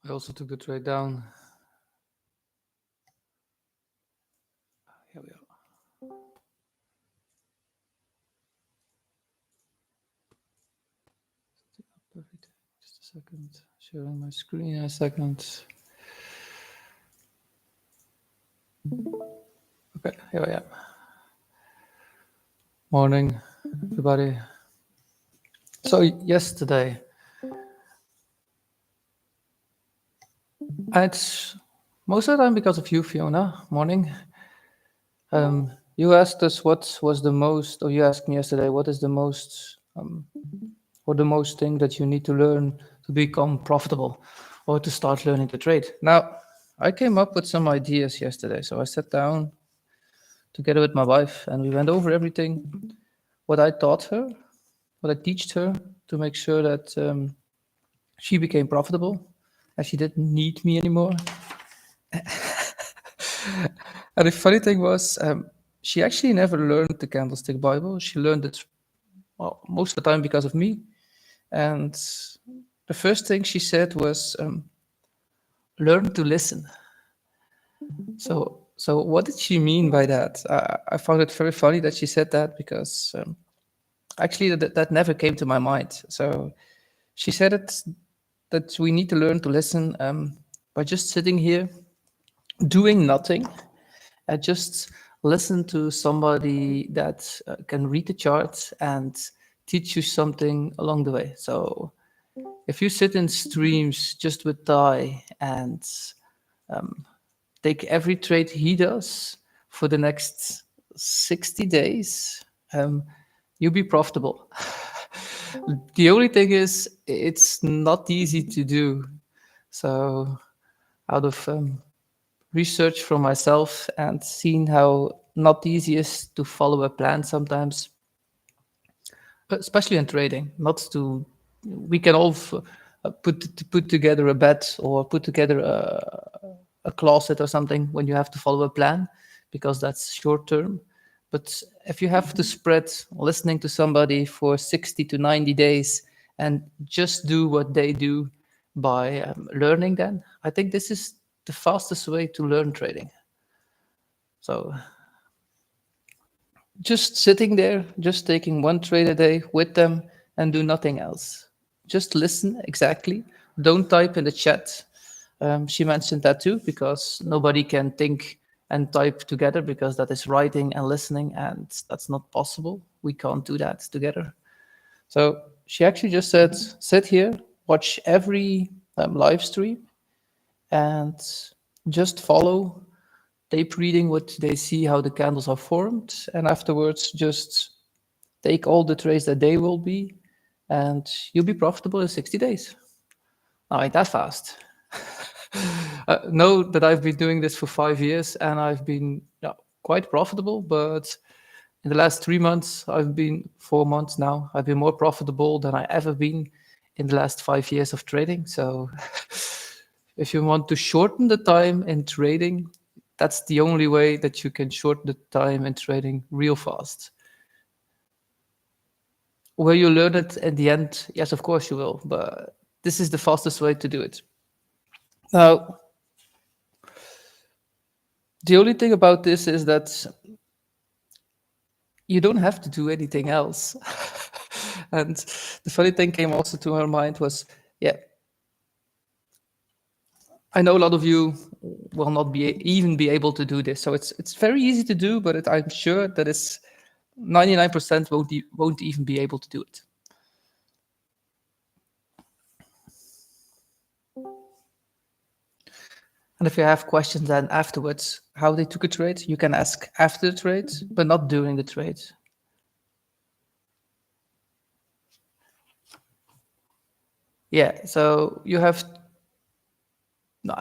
I also took the trade down. Here we are. Perfect. Just a second. Sharing my screen in a second. Okay, here I am. Morning, everybody. So yesterday, it's most of the time because of you, Fiona. Morning. You asked us what was the most, or you asked me yesterday, what is the most, or the most thing that you need to learn to become profitable, or to start learning to trade. Now, I came up with some ideas yesterday, so I sat down together with my wife, and we went over everything, what I taught her, what I teached her, to make sure that she became profitable, and she didn't need me anymore. And the funny thing was, she actually never learned the Candlestick Bible. She learned it, well, most of the time because of me. And the first thing she said was, learn to listen. So what did she mean by that? I found it very funny that she said that, because actually that never came to my mind. So she said that we need to learn to listen by just sitting here, doing nothing, and just listen to somebody that can read the chart and teach you something along the way. So if you sit in streams just with Ty and take every trade he does for the next 60 days, you'll be profitable. The only thing is, it's not easy to do. So out of research from myself and seeing how not easy it is to follow a plan sometimes, especially in trading, not to, we can all put together a bet or put together a closet or something when you have to follow a plan, because that's short term. But if you have to spread listening to somebody for 60 to 90 days and just do what they do by learning, then I think this is the fastest way to learn trading. So just sitting there, just taking one trade a day with them and do nothing else. Just listen exactly. Don't type in the chat. She mentioned that too, because nobody can think and type together, because that is writing and listening, and that's not possible. We can't do that together. So she actually just said, sit here, watch every live stream, and just follow, tape reading what they see, how the candles are formed, and afterwards just take all the trades that they will be, and you'll be profitable in 60 days. Now, ain't that fast? Know that I've been doing this for 5 years, and I've been quite profitable, but in the last 3 months, 4 months now, I've been more profitable than I ever been in the last 5 years of trading. So if you want to shorten the time in trading, that's the only way that you can shorten the time in trading real fast. Will you learn it at the end? Yes, of course you will, but this is the fastest way to do it. Now, the only thing about this is that you don't have to do anything else. And the funny thing came also to her mind was, yeah, I know a lot of you will not even be able to do this. So it's very easy to do, but I'm sure that it's 99% won't even be able to do it. And if you have questions then afterwards, how they took a trade, you can ask after the trade, but not during the trade. Yeah, so you have,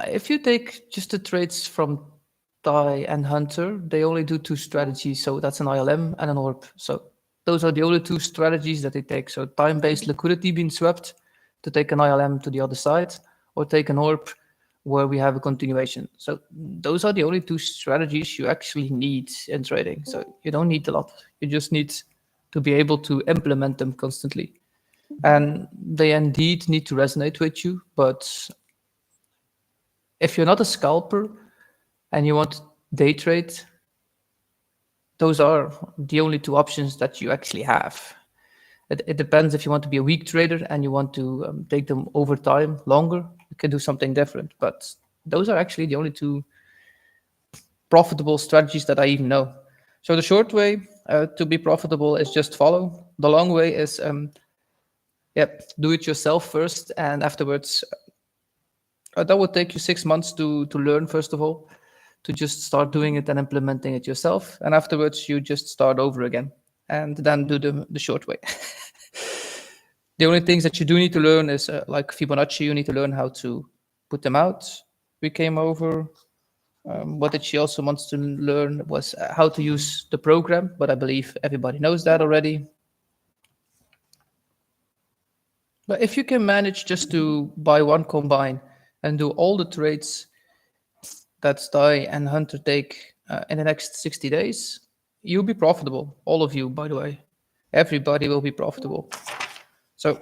if you take just the trades from Ty and Hunter, they only do 2 strategies. So that's an ILM and an ORP. So those are the only 2 strategies that they take. So time-based liquidity being swept to take an ILM to the other side, or take an ORP where we have a continuation. So those are the only 2 strategies you actually need in trading. So you don't need a lot. You just need to be able to implement them constantly. And they indeed need to resonate with you, but If you're not a scalper and you want to day trade, those are the only two options that you actually have. It depends if you want to be a weak trader and you want to take them over time longer, you can do something different. But those are actually the only two profitable strategies that I even know. So the short way to be profitable is just follow. The long way is, do it yourself first, and afterwards, that would take you 6 months to learn, first of all, to just start doing it and implementing it yourself. And afterwards, you just start over again and then do the short way. The only things that you do need to learn is like Fibonacci, you need to learn how to put them out. We came over. What that she also wants to learn was how to use the program, but I believe everybody knows that already. But if you can manage just to buy one combine and do all the trades that Sty and Hunter take in the next 60 days, you'll be profitable. All of you, by the way. Everybody will be profitable. So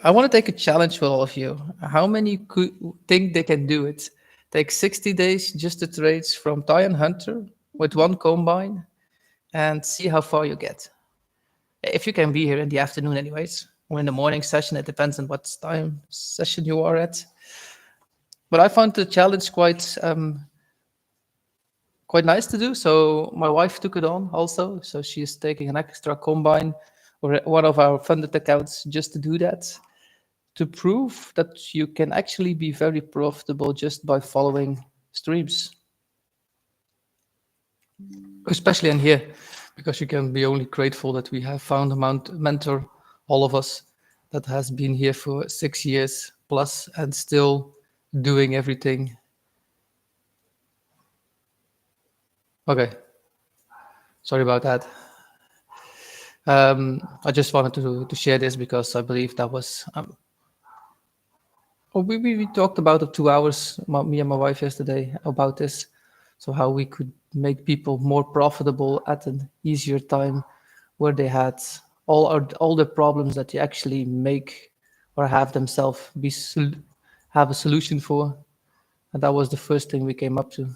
I want to take a challenge with all of you. How many could think they can do it? Take 60 days just to trades from Ty and Hunter with one combine and see how far you get. If you can be here in the afternoon anyways, or in the morning session, it depends on what time session you are at. But I found the challenge quite nice to do. So my wife took it on also. So she's taking an extra combine or one of our funded accounts just to do that, to prove that you can actually be very profitable just by following streams. Especially in here, because you can be only grateful that we have found a mentor, all of us, that has been here for 6 years plus and still doing everything. Okay, sorry about that. I just wanted to share this because I believe that was. We talked about it 2 hours, me and my wife yesterday, about this. So how we could make people more profitable at an easier time, where they had all the problems that they actually make or have themselves have a solution for, and that was the first thing we came up to.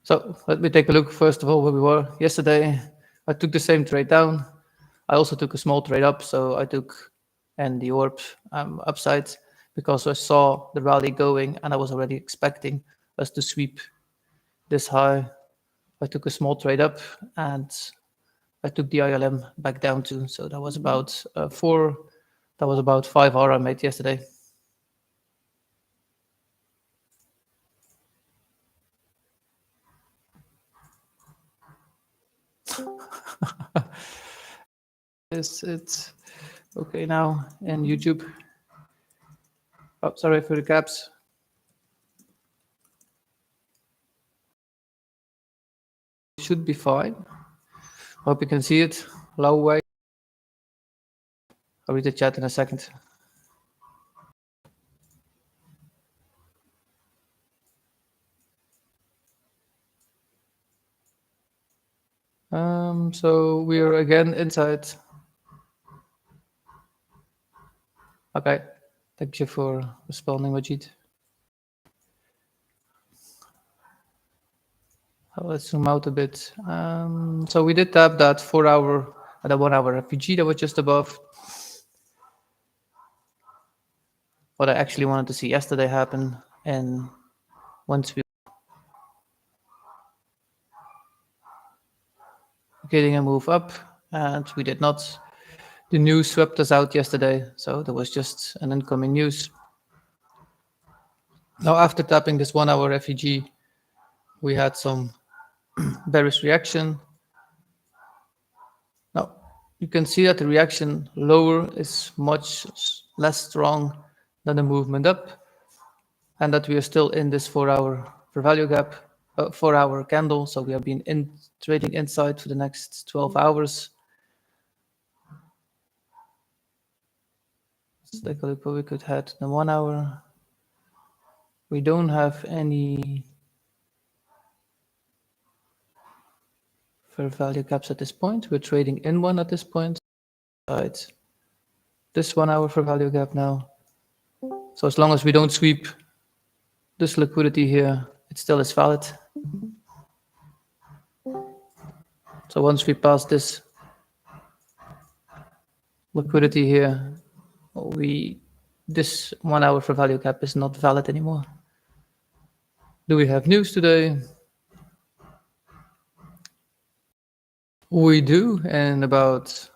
So let me take a look first of all where we were yesterday. I took the same trade down. I also took a small trade up, so I took and the orb upside because I saw the rally going and I was already expecting us to sweep this high. I took a small trade up and I took the ILM back down too. So that was about 5 R I made yesterday. Is it okay now in YouTube? Oh, sorry for the caps. Should be fine. Hope you can see it. Low way. I'll read the chat in a second. So we're again inside. Okay, thank you for responding, Majid. Let's zoom out a bit. So we did tap that 4 hour and a 1 hour FPG that was just above what I actually wanted to see yesterday happen. And once we getting a move up, and we did not. The news swept us out yesterday, so there was just an incoming news. Now, after tapping this 1 hour FEG, we had some bearish reaction. Now, you can see that the reaction lower is much less strong than the movement up, and that we are still in this 4 hour for value gap, 4 hour candle. So we have been trading inside for the next 12 hours. Let's take a look what we could have the 1 hour. We don't have any fair value gaps at this point. We're trading in one at this point. Right. This 1 hour fair value gap now. So as long as we don't sweep this liquidity here, it still is valid. So once we pass this liquidity here, this 1 hour fair value gap is not valid anymore. Do we have news today? We do, and about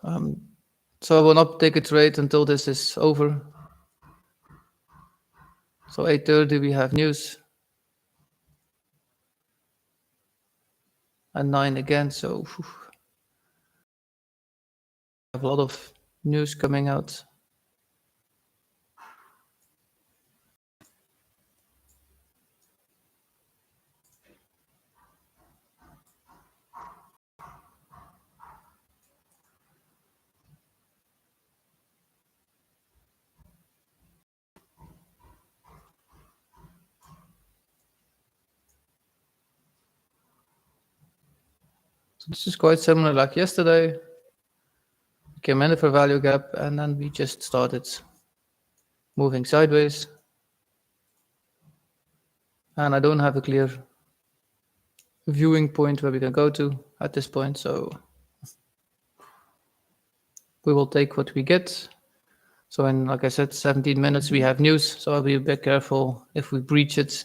so I will not take a trade until this is over. So 8:30 we have news, and 9 again. So we have a lot of news coming out. So this is quite similar like yesterday. We came in for value gap, and then we just started moving sideways. And I don't have a clear viewing point where we can go to at this point, so we will take what we get. So in, like I said, 17 minutes we have news, so I'll be a bit careful if we breach it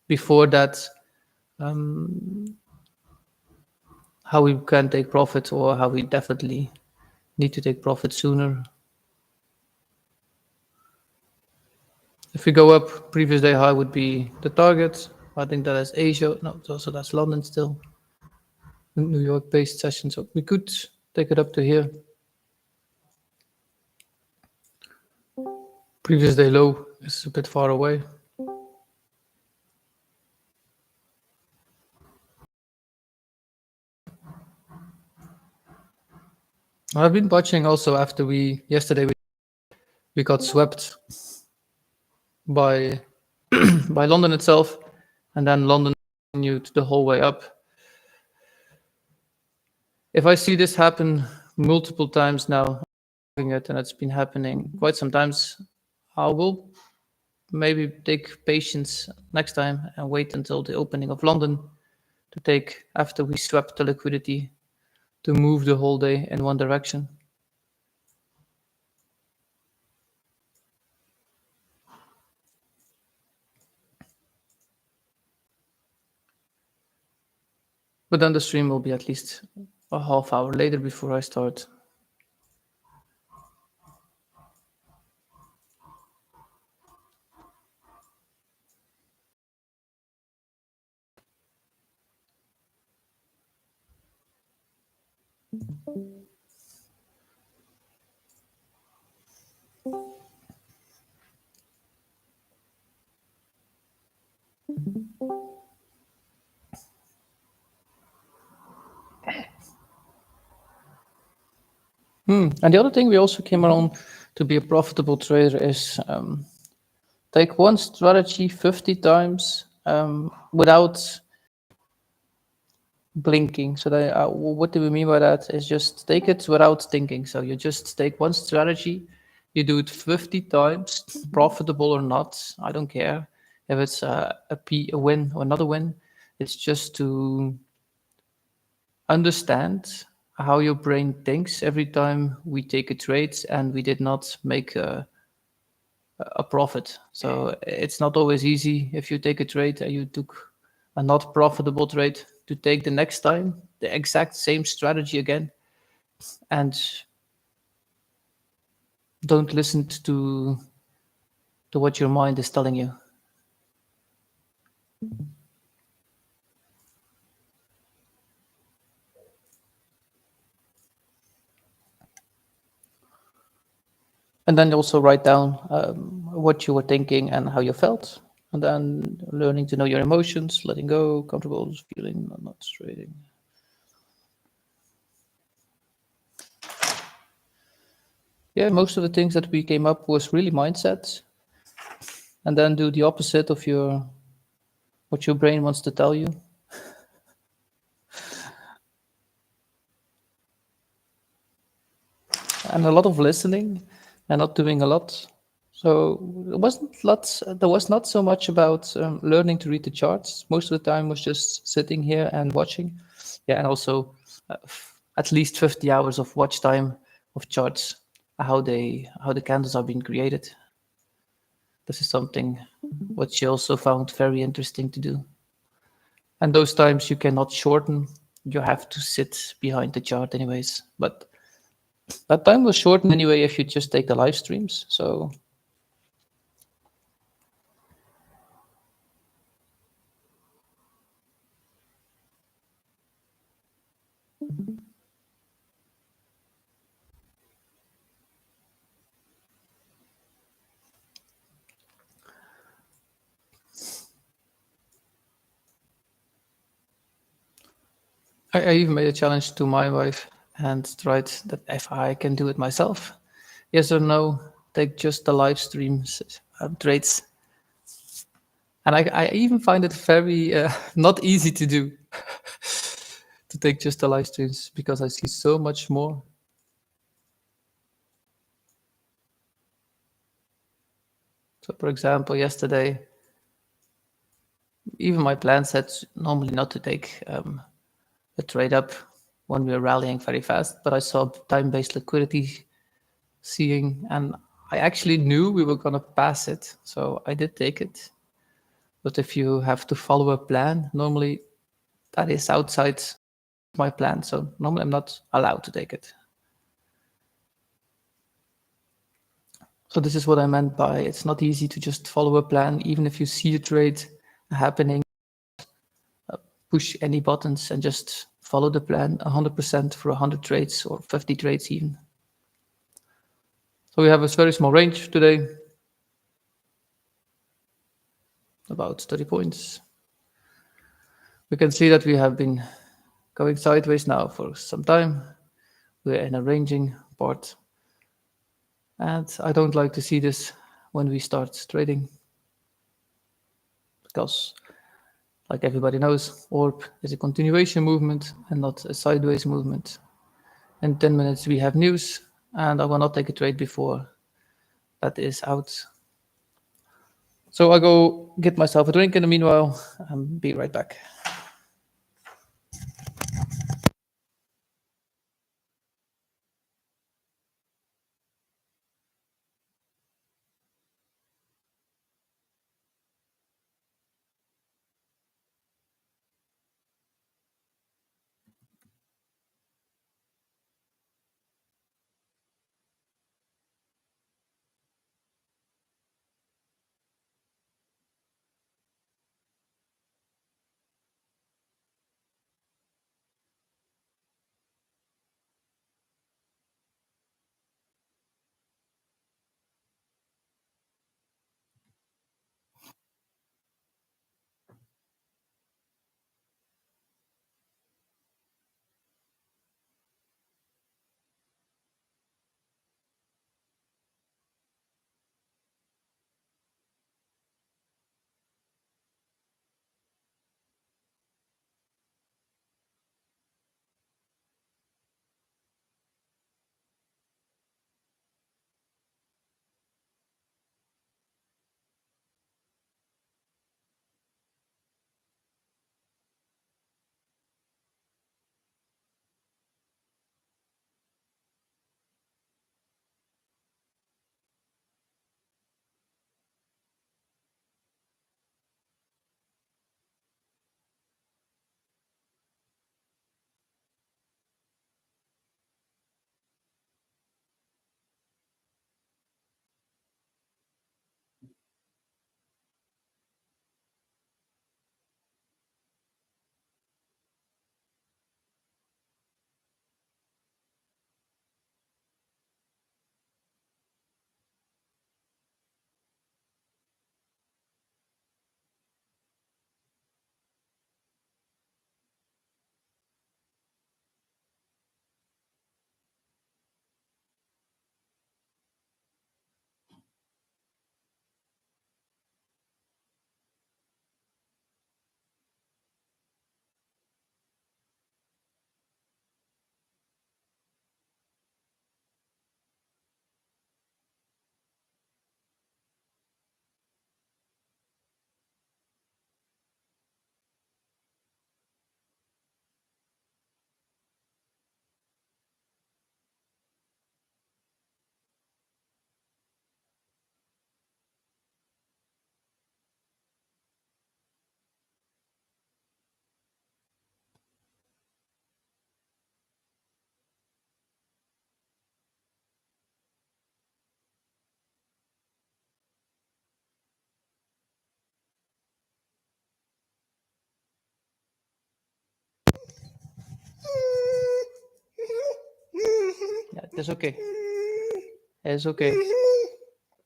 before that, how we can take profit or how we definitely need to take profit sooner. If we go up, previous day high would be the target. I think that is Asia. No, so that's London still. New York-based session, so we could take it up to here. Previous day low is a bit far away. I've been watching also after yesterday we got swept by by London itself, and then London continued the whole way up. If I see this happen multiple times now, and it's been happening quite sometimes, I will maybe take patience next time and wait until the opening of London to take, after we swept the liquidity, to move the whole day in one direction. But then the stream will be at least a half hour later before I start. And the other thing we also came around to be a profitable trader is take one strategy 50 times without blinking. So what do we mean by that? Is just take it without thinking. So you just take one strategy, you do it 50 times, profitable or not. I don't care if it's a win or another win. It's just to understand how your brain thinks every time we take a trade and we did not make a profit. So it's not always easy if you take a trade and you took a not profitable trade to take the next time the exact same strategy again, and don't listen to what your mind is telling you. And then also write down what you were thinking and how you felt, and then learning to know your emotions, letting go, comfortable feeling, not trading. Yeah, most of the things that we came up was really mindset. and then do the opposite of your what your brain wants to tell you. And a lot of listening and not doing a lot. So there was not so much about learning to read the charts. Most of the time was just sitting here and watching. Yeah, and also at least 50 hours of watch time of charts, how the candles are being created. This is something what she also found very interesting to do. And those times you cannot shorten. You have to sit behind the chart anyways. But that time was shortened anyway if you just take the live streams. So I even made a challenge to my wife and tried that if I can do it myself. Yes or no, take just the live streams trades. And I even find it very not easy to do to take just the live streams because I see so much more. So, for example, yesterday, even my plan said normally not to take a trade up when we were rallying very fast, but I saw time-based liquidity seeing, and I actually knew we were going to pass it, so I did take it. But if you have to follow a plan, normally that is outside my plan, so normally I'm not allowed to take it. So this is what I meant by it's not easy to just follow a plan, even if you see a trade happening, push any buttons and just follow the plan 100% for 100 trades or 50 trades even. So we have a very small range today, about 30 points. We can see that we have been going sideways now for some time. We're in a ranging part. And I don't like to see this when we start trading because, like everybody knows, ORB is a continuation movement and not a sideways movement. In 10 minutes, we have news, and I will not take a trade before that is out. So I'll go get myself a drink in the meanwhile and be right back. That's okay. It's okay.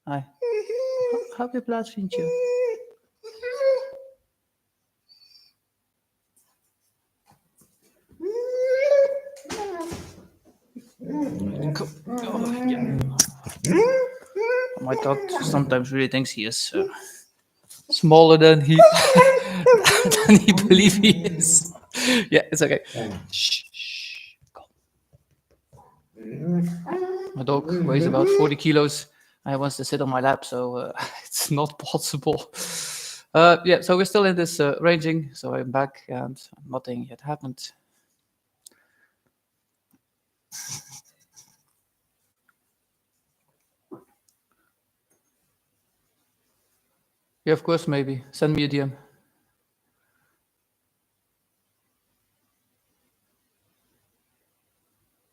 Hi. Heb je plaats, vriendje? Oh, yeah. My dog sometimes really thinks he is smaller than he than he believes he is. Yeah, it's okay. Shh, shh. Calm. My dog weighs about 40 kilos. I wants to sit on my lap, so it's not possible. Yeah, so we're still in this ranging. So I'm back, and nothing yet happened. Yeah, of course, maybe send me a DM.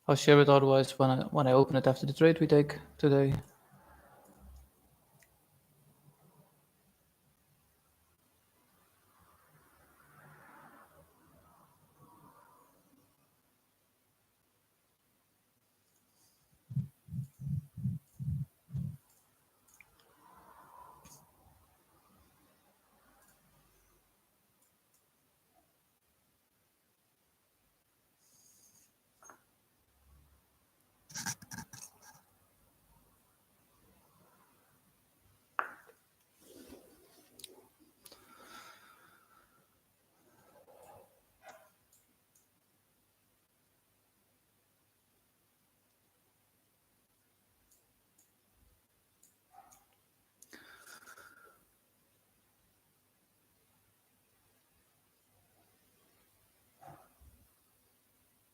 I'll share it otherwise when I open it after the trade we take today.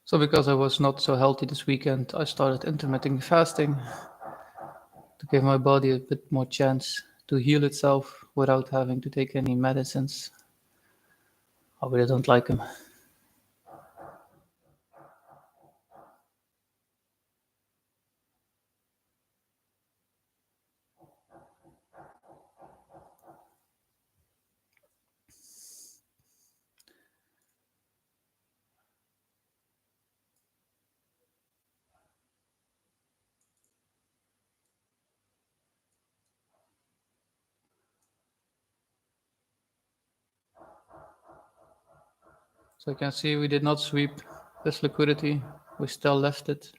So because I was not so healthy this weekend, I started intermittent fasting to give my body a bit more chance to heal itself without having to take any medicines. I really don't like them. So you can see we did not sweep this liquidity. We still left it.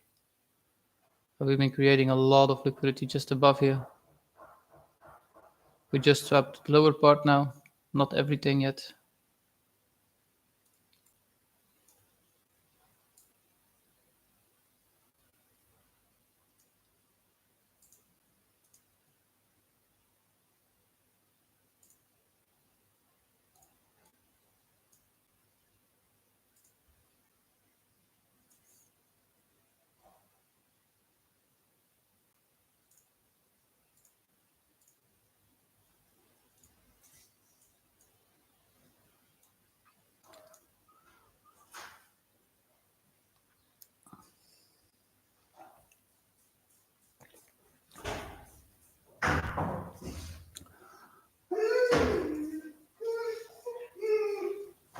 But we've been creating a lot of liquidity just above here. We just swapped the lower part now, not everything yet.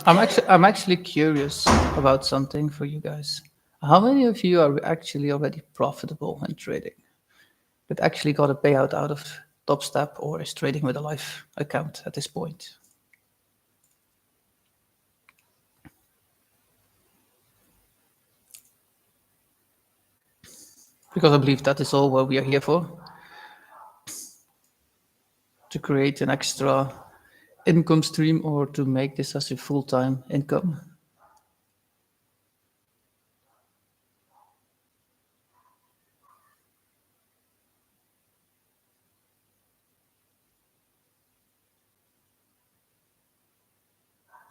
I'm actually curious about something for you guys. How many of you are actually already profitable in trading? That actually got a payout out of TopStep or is trading with a live account at this point? Because I believe that is all what we are here for, to create an extra income stream or to make this as a full-time income.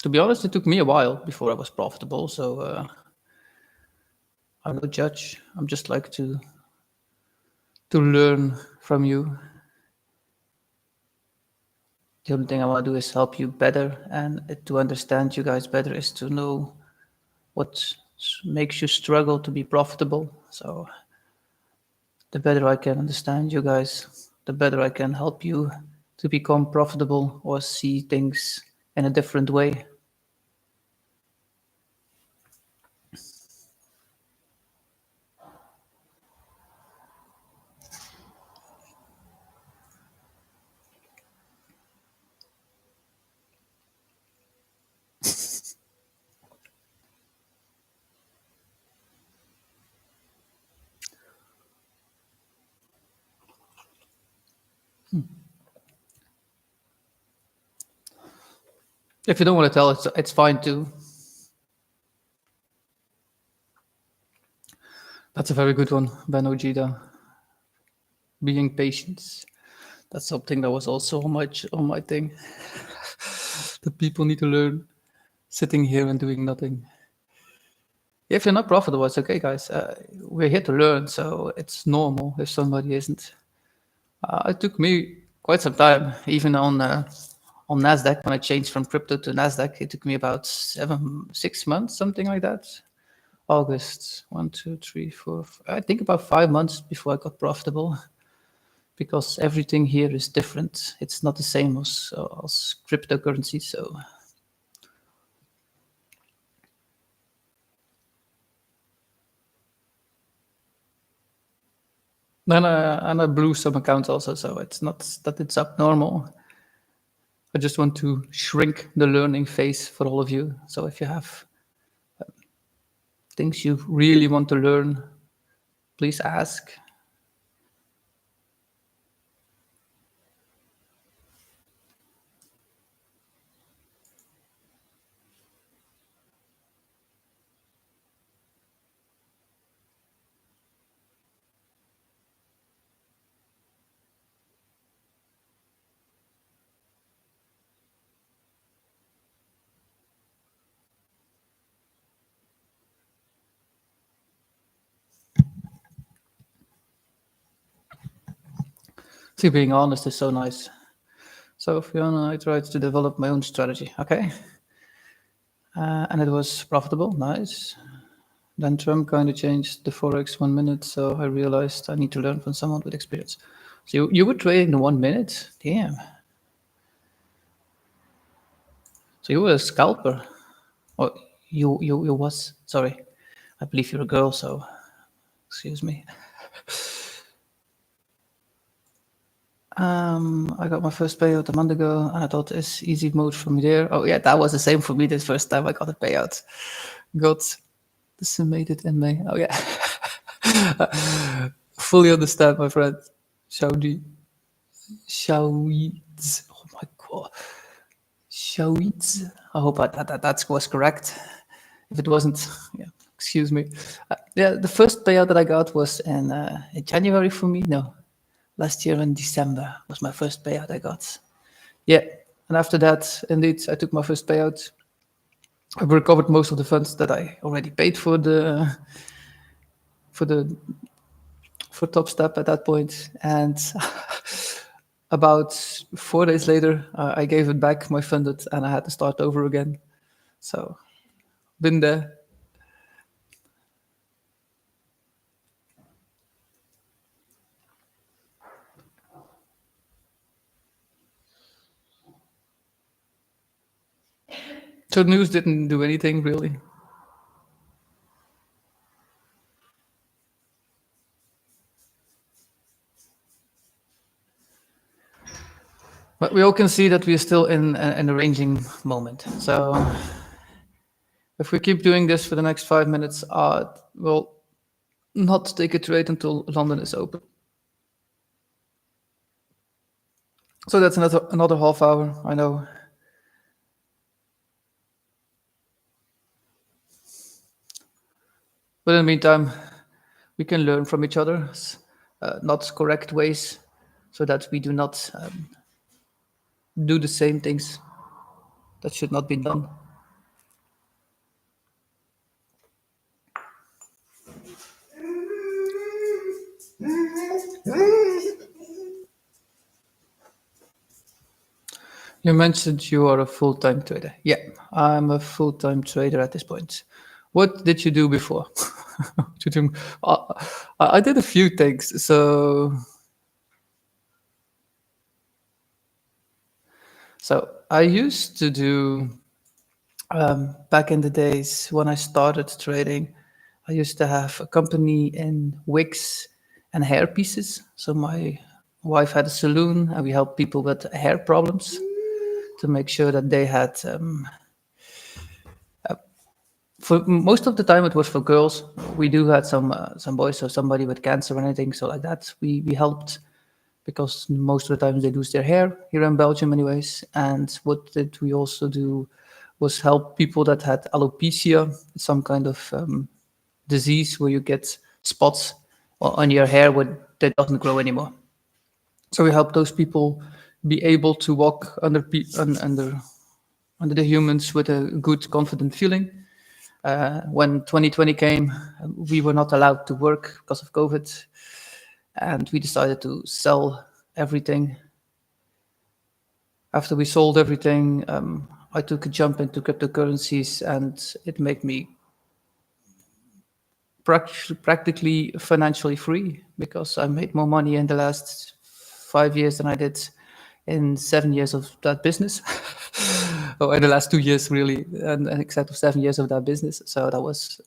To be honest, it took me a while before I was profitable, so I'm no judge. I'm just like to learn from you. The only thing I want to do is help you better, and to understand you guys better is to know what makes you struggle to be profitable. So the better I can understand you guys, the better I can help you to become profitable or see things in a different way. If you don't want to tell, it's fine too. That's a very good one, Ben Ojeda. Being patient. That's something that was also on my thing. That people need to learn. Sitting here and doing nothing. If you're not profitable, it's okay, guys. We're here to learn, so it's normal if somebody isn't. It took me quite some time, even on Nasdaq. When I changed from crypto to Nasdaq, it took me about 6 months, something like that. August, 1, 2, 3, 4. I think about 5 months before I got profitable, because everything here is different. It's not the same as cryptocurrency. So. And I blew some accounts also, so it's not that it's abnormal. I just want to shrink the learning phase for all of you. So if you have things you really want to learn, please ask. See, being honest is so nice. So Fiona, I tried to develop my own strategy. Okay. And it was profitable. Nice. Then Trump kind of changed the Forex 1 minute. So I realized I need to learn from someone with experience. So you were trading the 1 minute? Damn. So you were a scalper. Or you was, sorry. I believe you're a girl, so excuse me. I got my first payout a month ago, and I thought it's easy mode for me there. Oh yeah, that was the same for me the first time I got a payout. Got decimated in May. Oh yeah. Fully understand, my friend. Shaoyi. Oh my god. Shaoyi. I hope that was correct. If it wasn't, yeah, excuse me. Yeah, the first payout that I got was in January for me. No, last year in December was my first payout I got. Yeah, and after that, indeed, I took my first payout. I've recovered most of the funds that I already paid for Top Step at that point, and about 4 days later, I gave it back, my funded, and I had to start over again. So, been there. So news didn't do anything really. But we all can see that we're still in an arranging moment. So if we keep doing this for the next 5 minutes, we'll not take a trade until London is open. So that's another half hour, I know. But in the meantime, we can learn from each other, not correct ways, so that we do not do the same things that should not be done. You mentioned you are a full-time trader. Yeah, I'm a full-time trader at this point. What did you do before? I did a few things. So I used to do, back in the days when I started trading, I used to have a company in wigs and hair pieces. So my wife had a saloon, and we helped people with hair problems to make sure that they had. For most of the time, it was for girls. We do had some boys, so somebody with cancer or anything, so like that. We helped because most of the time they lose their hair here in Belgium anyways. And what did we also do was help people that had alopecia, some kind of disease where you get spots on your hair that doesn't grow anymore. So we help those people be able to walk under the humans with a good, confident feeling. When 2020 came, we were not allowed to work because of COVID, and we decided to sell everything. After we sold everything, I took a jump into cryptocurrencies, and it made me practically financially free because I made more money in the last 5 years than I did in 7 years of that business. Oh, in the last 2 years, really, and except of 7 years of that business. So that was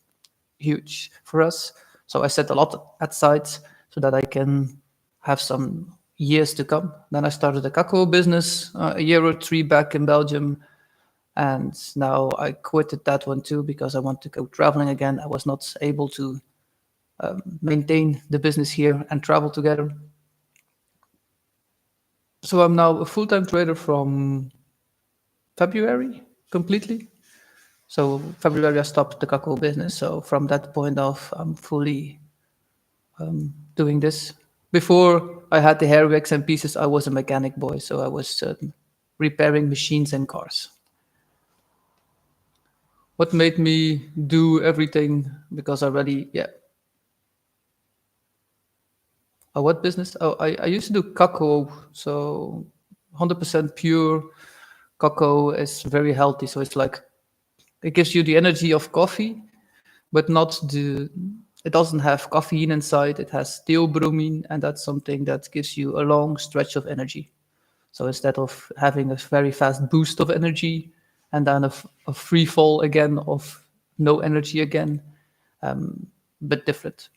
huge for us. So I set a lot aside so that I can have some years to come. Then I started a cacao business a year or 3 back in Belgium. And now I quitted that one too because I want to go traveling again. I was not able to maintain the business here and travel together. So I'm now a full-time trader from February completely. So February I stopped the cacao business. So from that point off, I'm fully doing this. Before I had the hair wigs and pieces, I was a mechanic boy. So I was repairing machines and cars. What made me do everything? Because I really, what business? Oh, I used to do cacao. So 100% pure cacao is very healthy. So it's like, it gives you the energy of coffee, but it doesn't have caffeine inside. It has theobromine, and that's something that gives you a long stretch of energy. So instead of having a very fast boost of energy and then a free fall again of no energy again, but different.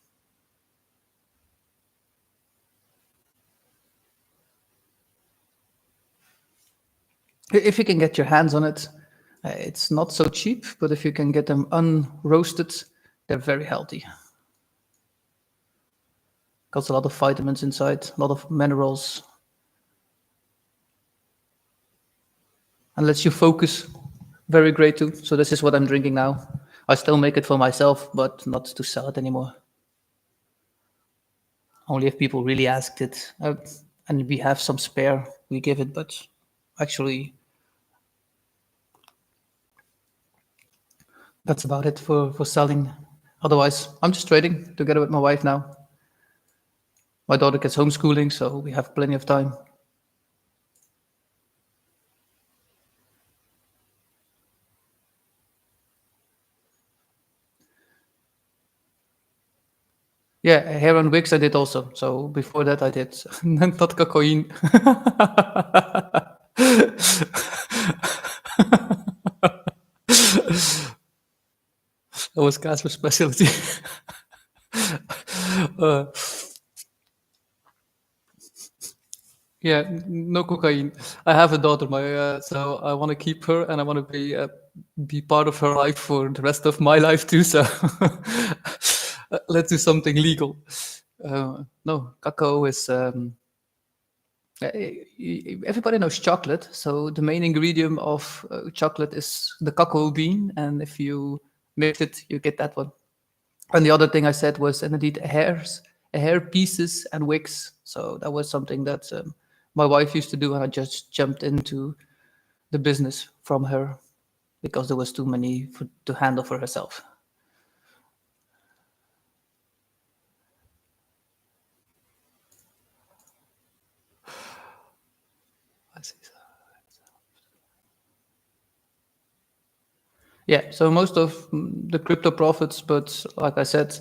If you can get your hands on it, it's not so cheap, but if you can get them unroasted, they're very healthy. Got a lot of vitamins inside, a lot of minerals, and lets you focus. Very great too. So this is what I'm drinking now. I still make it for myself, but not to sell it anymore. Only if people really asked it, and we have some spare, we give it. But actually, that's about it for selling. Otherwise, I'm just trading together with my wife now. My daughter gets homeschooling, so we have plenty of time. Yeah, hair and wigs I did also. So before that I did not cocaine. That was Casper's specialty. uh, yeah, no cocaine. I have a daughter, so I want to keep her, and I want to be part of her life for the rest of my life too. So let's do something legal. No, cacao is. Everybody knows chocolate, so the main ingredient of chocolate is the cacao bean, and if you mix it, you get that one. And the other thing I said was indeed hair pieces and wigs. So that was something that my wife used to do, and I just jumped into the business from her because there was too many to handle for herself. I see. Yeah, so most of the crypto profits, but like I said,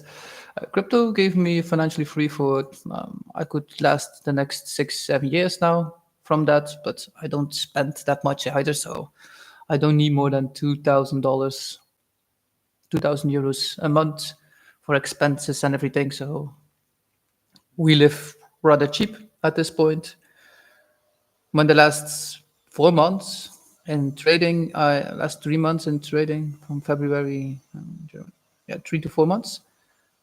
crypto gave me financially free for I could last the next 6 7 years now from that, but I don't spend that much either, so I don't need more than $2,000, 2,000 euros a month for expenses and everything. So we live rather cheap at this point. When the last 4 months in trading, last 3 months in trading from February, yeah, 3 to 4 months,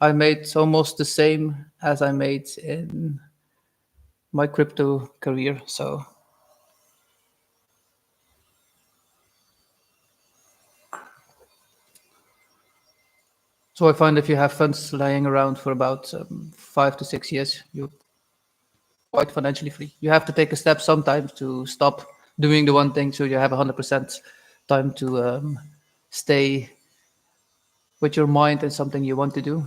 I made almost the same as I made in my crypto career. So I find if you have funds lying around for about 5 to 6 years, you're quite financially free. You have to take a step sometimes to stop doing the one thing, so you have 100% time to stay with your mind and something you want to do.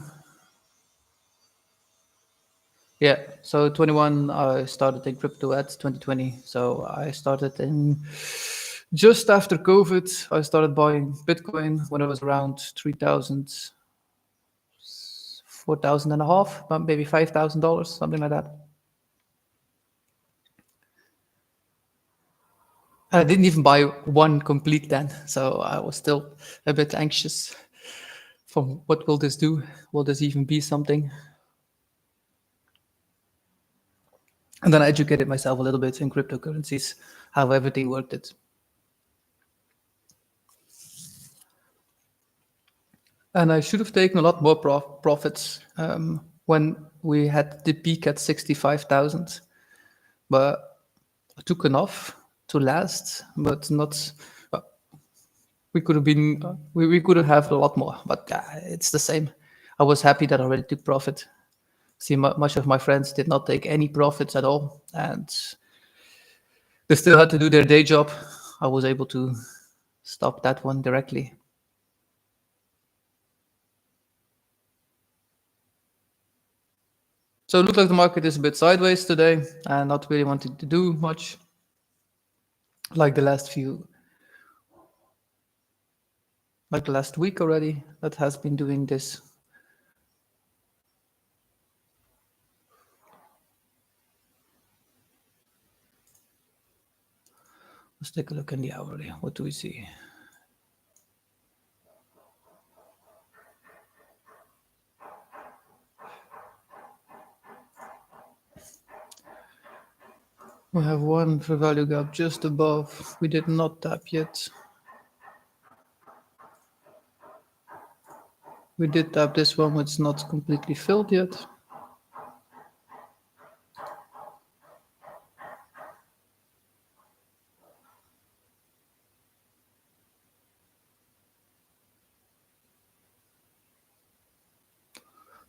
Yeah, so 21, I started in crypto at 2020. So I started in just after COVID. I started buying Bitcoin when it was around 3,000, 4,000 and a half, maybe $5,000, something like that. I didn't even buy one complete then, so I was still a bit anxious from what will this do? Will this even be something? And then I educated myself a little bit in cryptocurrencies, how everything worked. It. And I should have taken a lot more profits when we had the peak at 65,000. But I took enough to last, but not. We could have been. We could have a lot more, but it's the same. I was happy that I already took profit. See, much of my friends did not take any profits at all, and they still had to do their day job. I was able to stop that one directly. So it looks like the market is a bit sideways today and not really wanting to do much like the last week already that has been doing this. Let's take a look in the hourly. What do we see? We have one fair value gap just above. We did not tap yet. We did tap this one, but it's not completely filled yet.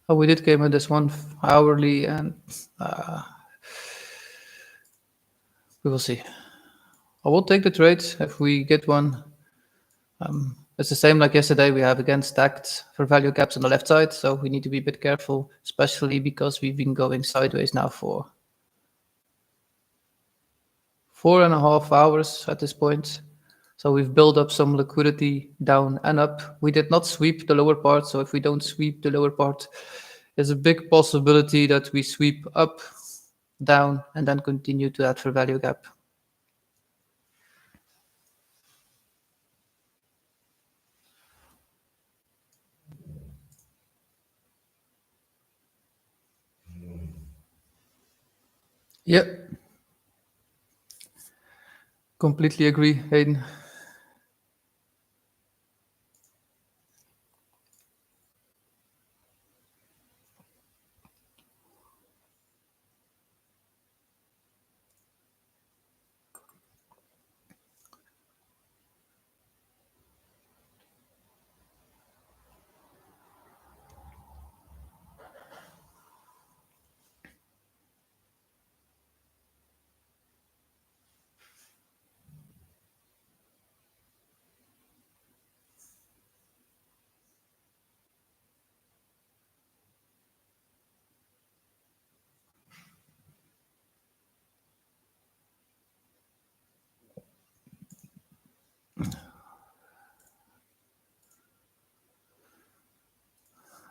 Oh, we did came at this one hourly, and we will see. I will take the trade if we get one. It's the same like yesterday. We have again stacked fair value gaps on the left side, so we need to be a bit careful, especially because we've been going sideways now for 4.5 hours at this point. So we've built up some liquidity down and up. We did not sweep the lower part, so if we don't sweep the lower part, there's a big possibility that we sweep up, down, and then continue to that fair value gap. Yep. Completely agree, Hayden.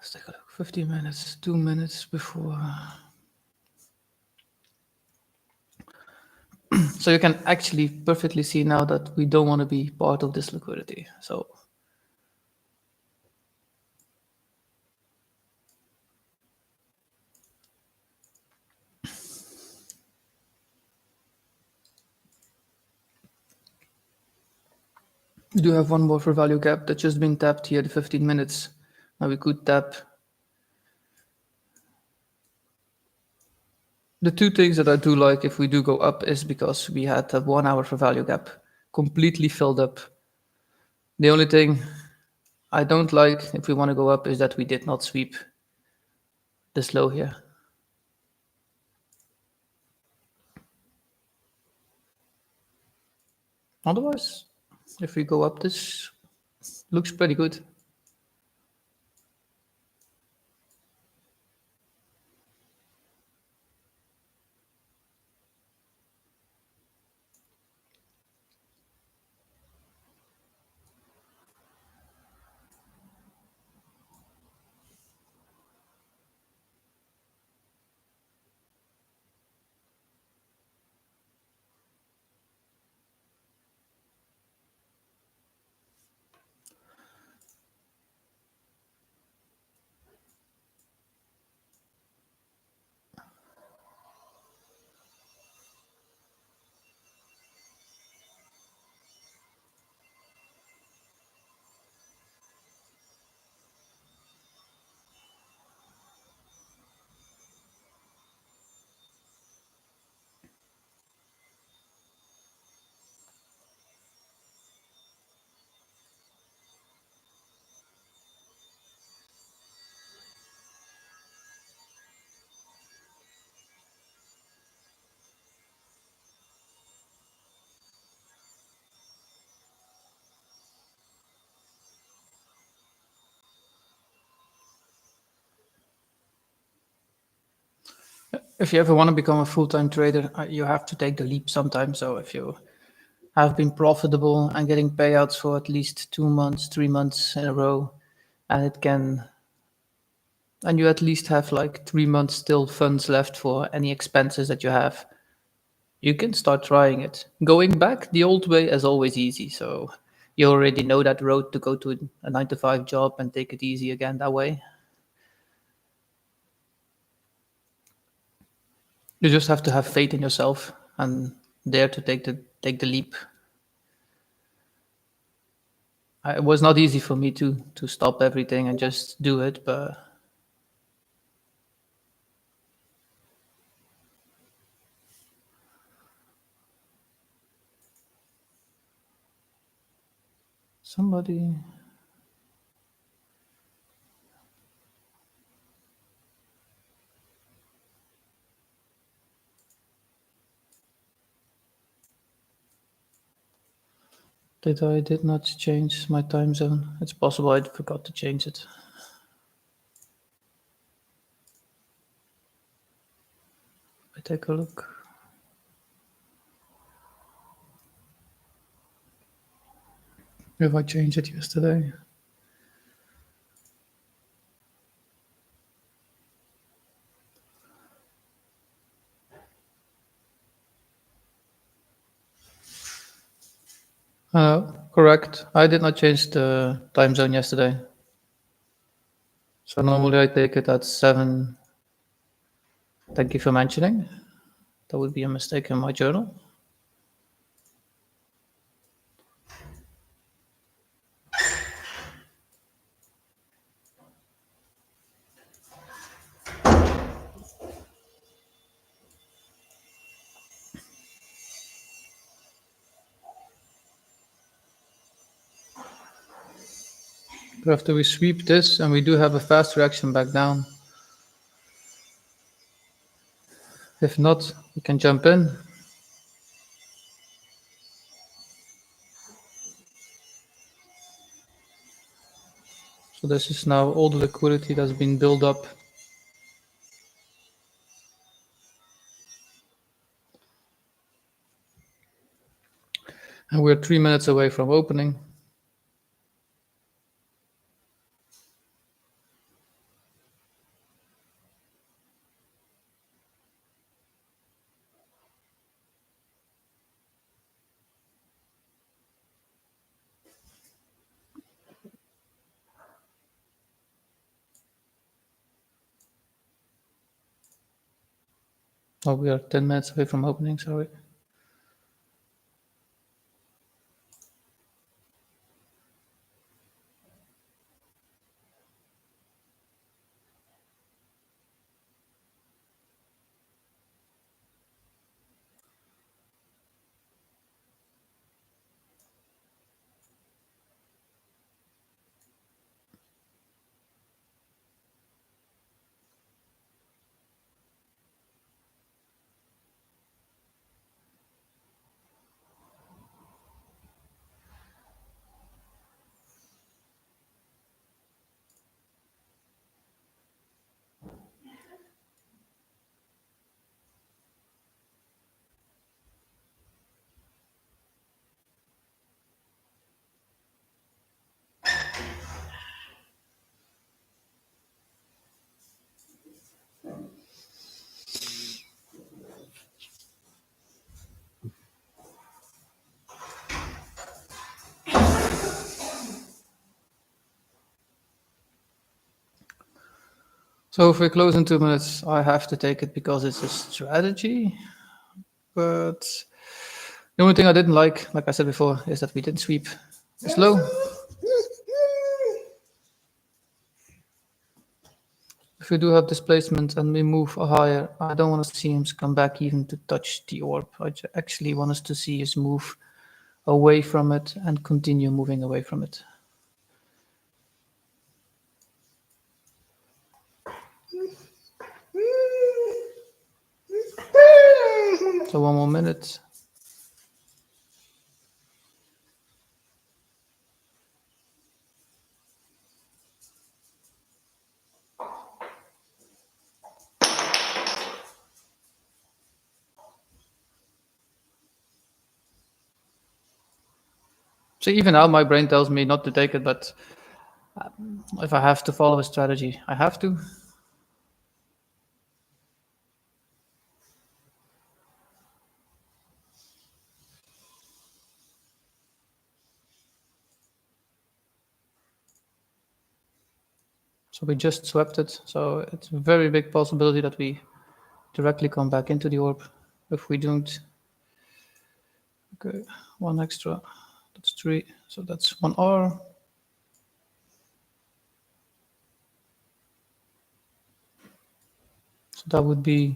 Let's take a look. 15 minutes, 2 minutes before. So you can actually perfectly see now that we don't want to be part of this liquidity. So we do have one more for value gap that just been tapped here, the 15 minutes. Now we could tap The two things that I do like if we do go up is because we had that 1 hour for value gap completely filled up. The only thing I don't like if we want to go up is that we did not sweep this low here. Otherwise, if we go up, this looks pretty good. If you ever want to become a full-time trader, you have to take the leap sometime. So if you have been profitable and getting payouts for at least 2 months, 3 months in a row, and it can, and you at least have like 3 months still funds left for any expenses that you have, you can start trying it. Going back the old way is always easy. So you already know that road to go to a 9 to 5 job and take it easy again that way. You just have to have faith in yourself and dare to take the leap. It was not easy for me to stop everything and just do it, but somebody. I did not change my time zone. It's possible I forgot to change it. I take a look. If I changed it yesterday. Correct. I did not change the time zone yesterday. So normally I take it at 7. Thank you for mentioning. That would be a mistake in my journal. But after we sweep this and we do have a fast reaction back down. If not, we can jump in. So this is now all the liquidity that's been built up. And we're 3 minutes away from opening. Oh, we are 10 minutes away from opening, sorry. So if we close in 2 minutes, I have to take it because it's a strategy. But the only thing I didn't like I said before, is that we didn't sweep as low. If we do have displacement and we move higher, I don't want us to see him come back even to touch the orb. I actually want us to see us move away from it and continue moving away from it. So 1 more minute. So even now my brain tells me not to take it, but if I have to follow a strategy, I have to. So we just swept it. So it's a very big possibility that we directly come back into the orb. If we don't, okay, 1 extra, that's 3. So that's 1 R. So that would be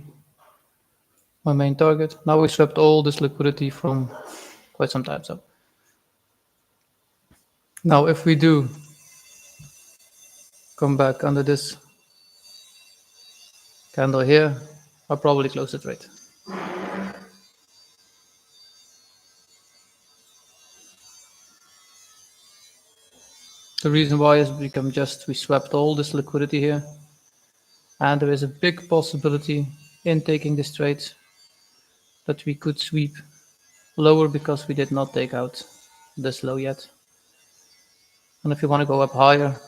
my main target. Now we swept all this liquidity from quite some time. So now if we do come back under this candle here, I'll probably close the trade. The reason why is because we swept all this liquidity here, and there is a big possibility in taking this trade that we could sweep lower because we did not take out this low yet. And if you want to go up higher,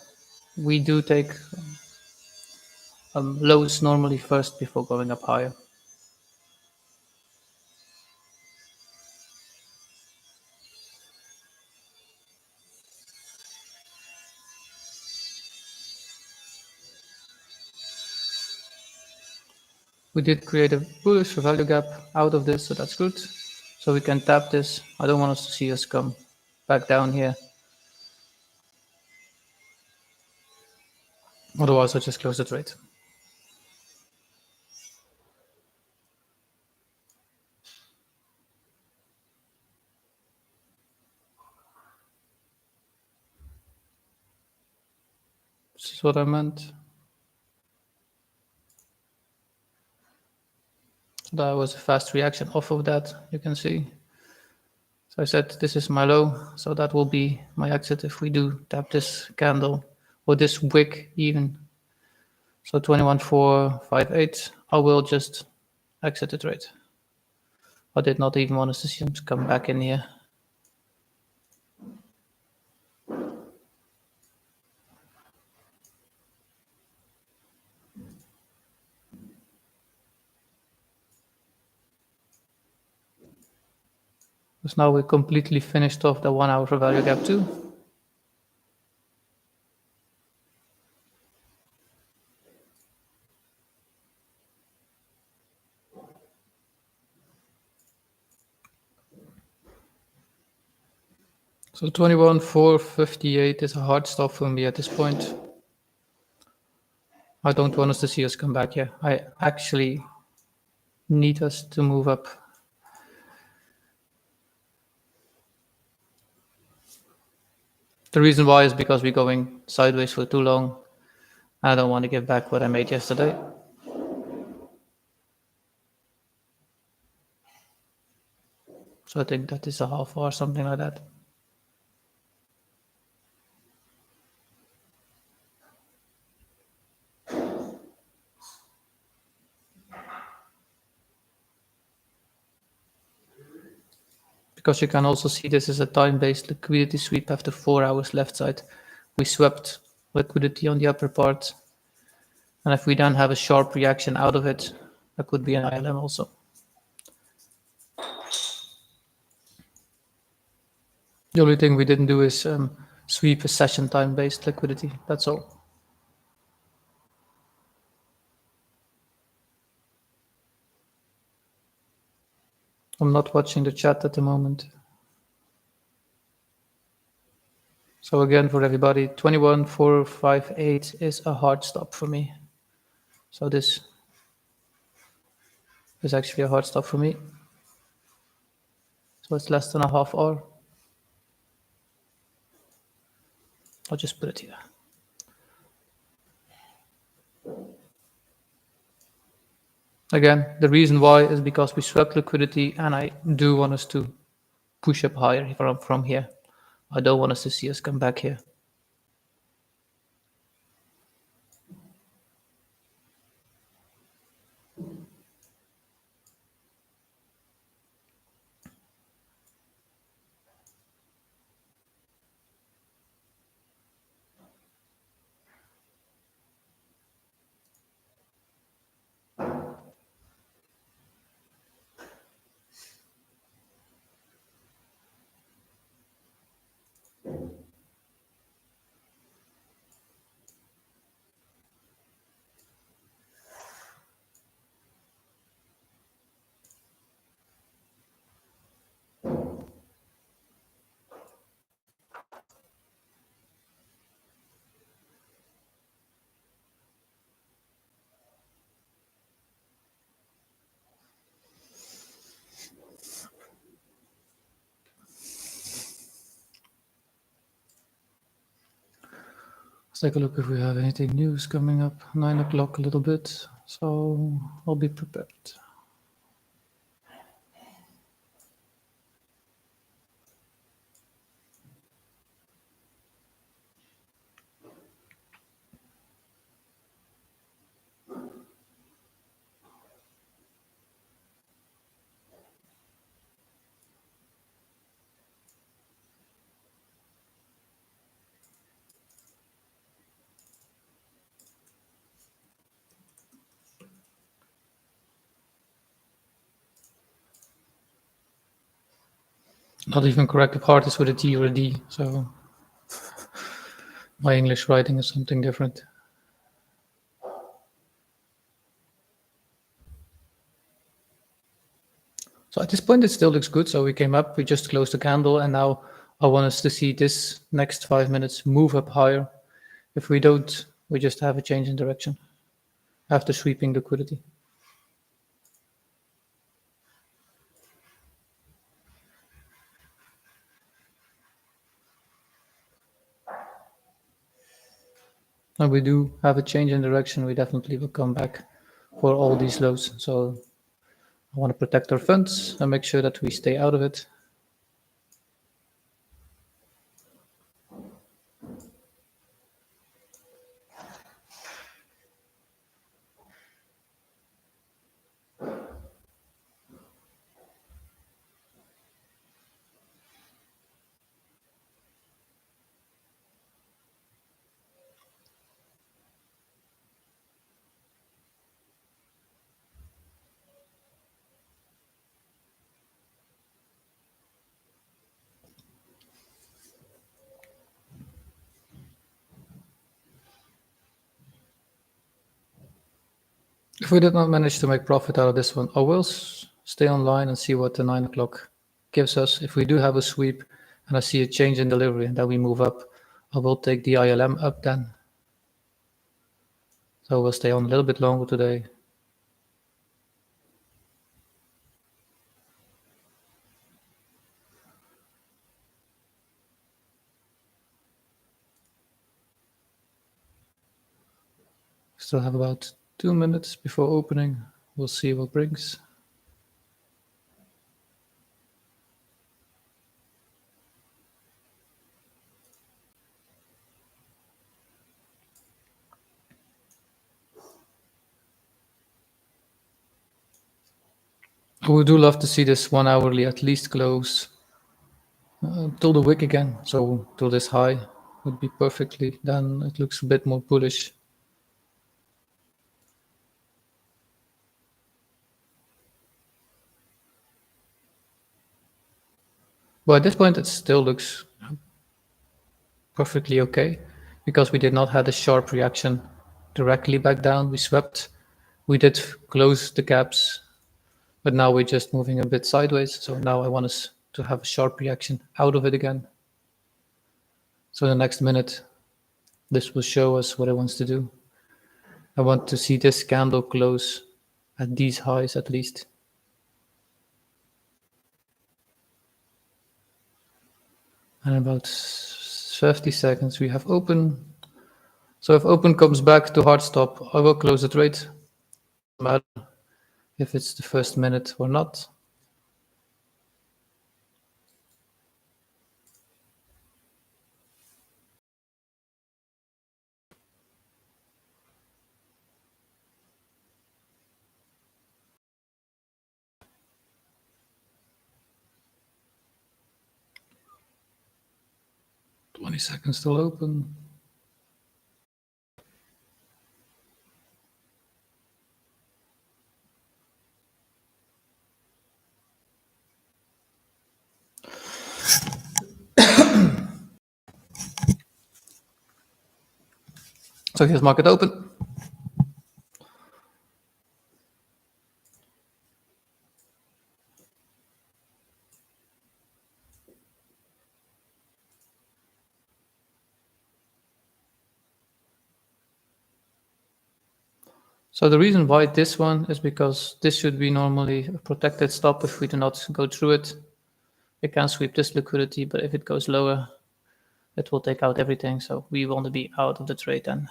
we do take lows normally first before going up higher. We did create a bullish value gap out of this, so that's good. So we can tap this. I don't want us to see us come back down here. Otherwise, I'll just close the trade. This is what I meant. That was a fast reaction off of that, you can see. So I said this is my low, so that will be my exit if we do tap this candle or this wick even. So 21.458, I will just exit the trade. I did not even want us to see him come back in here. Because now we completely finished off the 1 hour for value gap too. So 21.458 is a hard stop for me at this point. I don't want us to see us come back here. I actually need us to move up. The reason why is because we're going sideways for too long. I don't want to give back what I made yesterday. So I think that is a half hour, something like that. Because you can also see this is a time-based liquidity sweep after 4 hours left side. We swept liquidity on the upper part. And if we then have a sharp reaction out of it, that could be an ILM also. The only thing we didn't do is sweep a session time-based liquidity. That's all. I'm not watching the chat at the moment. So again, for everybody, 21,458 is a hard stop for me. So this is actually a hard stop for me. So it's less than a half hour. I'll just put it here. Again, the reason why is because we swept liquidity, and I do want us to push up higher from here. I don't want us to see us come back here. Let's take a look if we have anything news coming up. 9 o'clock a little bit, so I'll be prepared. Not even correct if heart is with a T or a D, so my English writing is something different. So at this point, it still looks good. So we came up, we just closed the candle, and now I want us to see this next 5 minutes move up higher. If we don't, we just have a change in direction after sweeping liquidity. And we do have a change in direction, we definitely will come back for all these lows. So I want to protect our funds and make sure that we stay out of it. If we did not manage to make profit out of this one, I will stay online and see what the 9 o'clock gives us. If we do have a sweep and I see a change in delivery and then we move up, I will take the ILM up then. So we'll stay on a little bit longer today. Still have about 2 minutes before opening. We'll see what brings. I would do love to see this 1 hourly at least close till the wick again. So till this high would be perfectly. Then it looks a bit more bullish. Well, at this point, it still looks perfectly okay because we did not have a sharp reaction directly back down. We swept. We did close the gaps But now we're just moving a bit sideways. So now I want us to have a sharp reaction out of it again. So the next minute, this will show us what it wants to do. I want to see this candle close at these highs at least. And about 50 seconds, we have open. So if open comes back to hard stop, I will close the trade. No matter if it's the first minute or not. Twenty seconds still open. So here's market open. So the reason why this one is because this should be normally a protected stop if we do not go through it. It can sweep this liquidity, but if it goes lower, it will take out everything. So we want to be out of the trade then.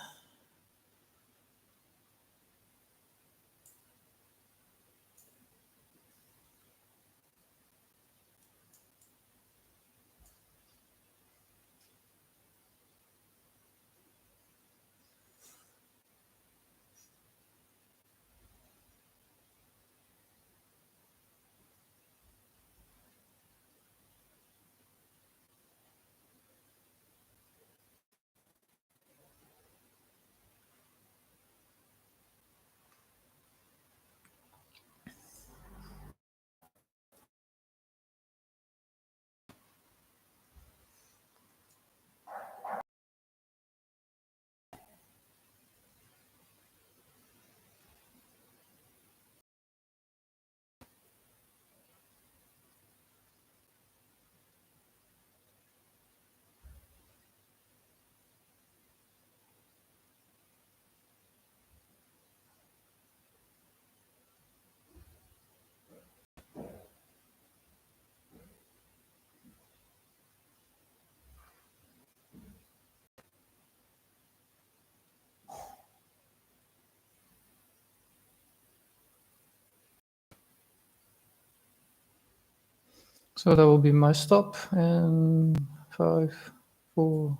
So that will be my stop. And 5, 4.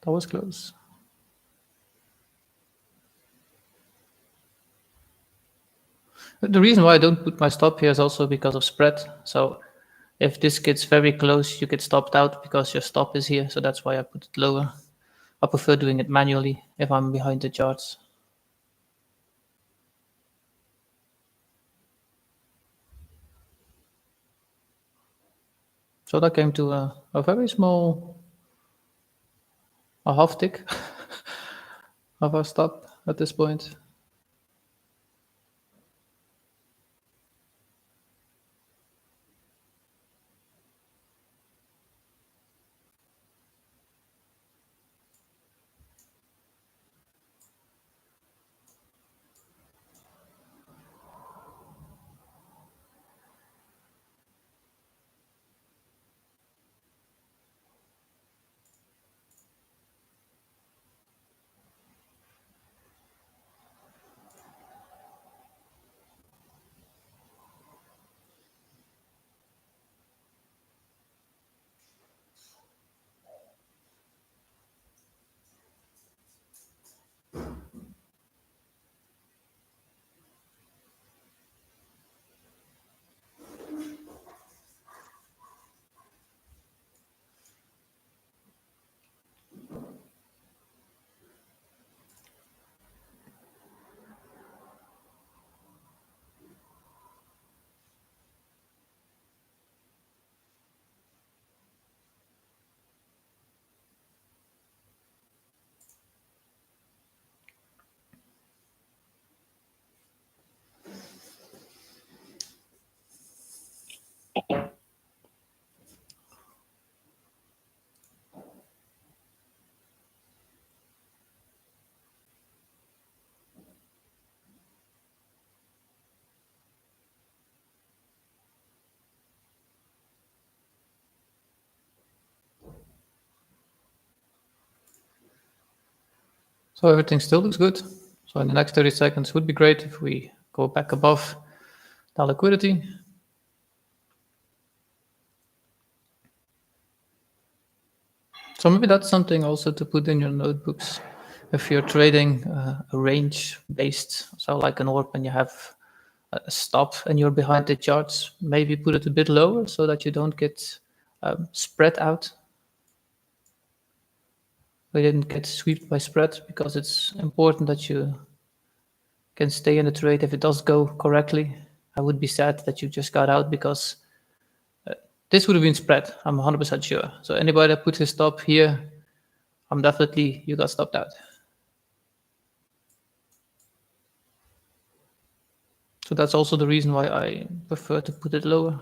That was close. The reason why I don't put my stop here is also because of spread. So if this gets very close, you get stopped out because your stop is here. So that's why I put it lower. I prefer doing it manually if I'm behind the charts. So that came to a very small, a half tick of our stop at this point. So everything still looks good. So in the next 30 seconds would be great if we go back above the liquidity. So maybe that's something also to put in your notebooks. If you're trading a range based, so like an orb and you have a stop and you're behind the charts, maybe put it a bit lower so that you don't get spread out. We didn't get swept by spread because it's important that you can stay in the trade if it does go correctly. I would be sad that you just got out because this would have been spread. I'm 100% sure. So anybody that put his stop here, I'm definitely, you got stopped out. So that's also the reason why I prefer to put it lower.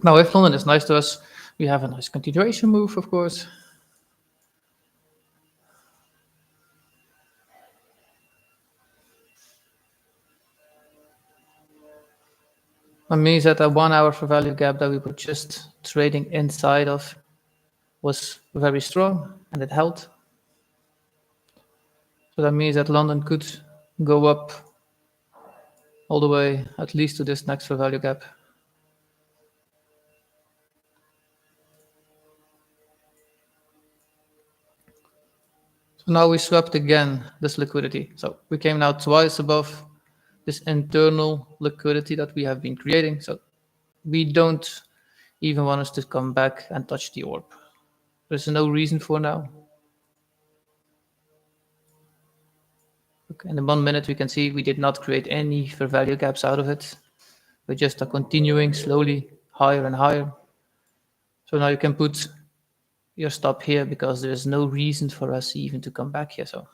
Now, if London is nice to us, we have a nice continuation move, of course. That means that the 1 hour for value gap that we were just trading inside of was very strong and it held. So that means that London could go up all the way at least to this next fair value gap. So now we swept again this liquidity. So we came now twice above this internal liquidity that we have been creating. So we don't even want us to come back and touch the orb. There's no reason for now. Okay, in 1 minute, we can see we did not create any fair value gaps out of it. We just are continuing slowly higher and higher. So now you can put your stop here because there's no reason for us even to come back here. So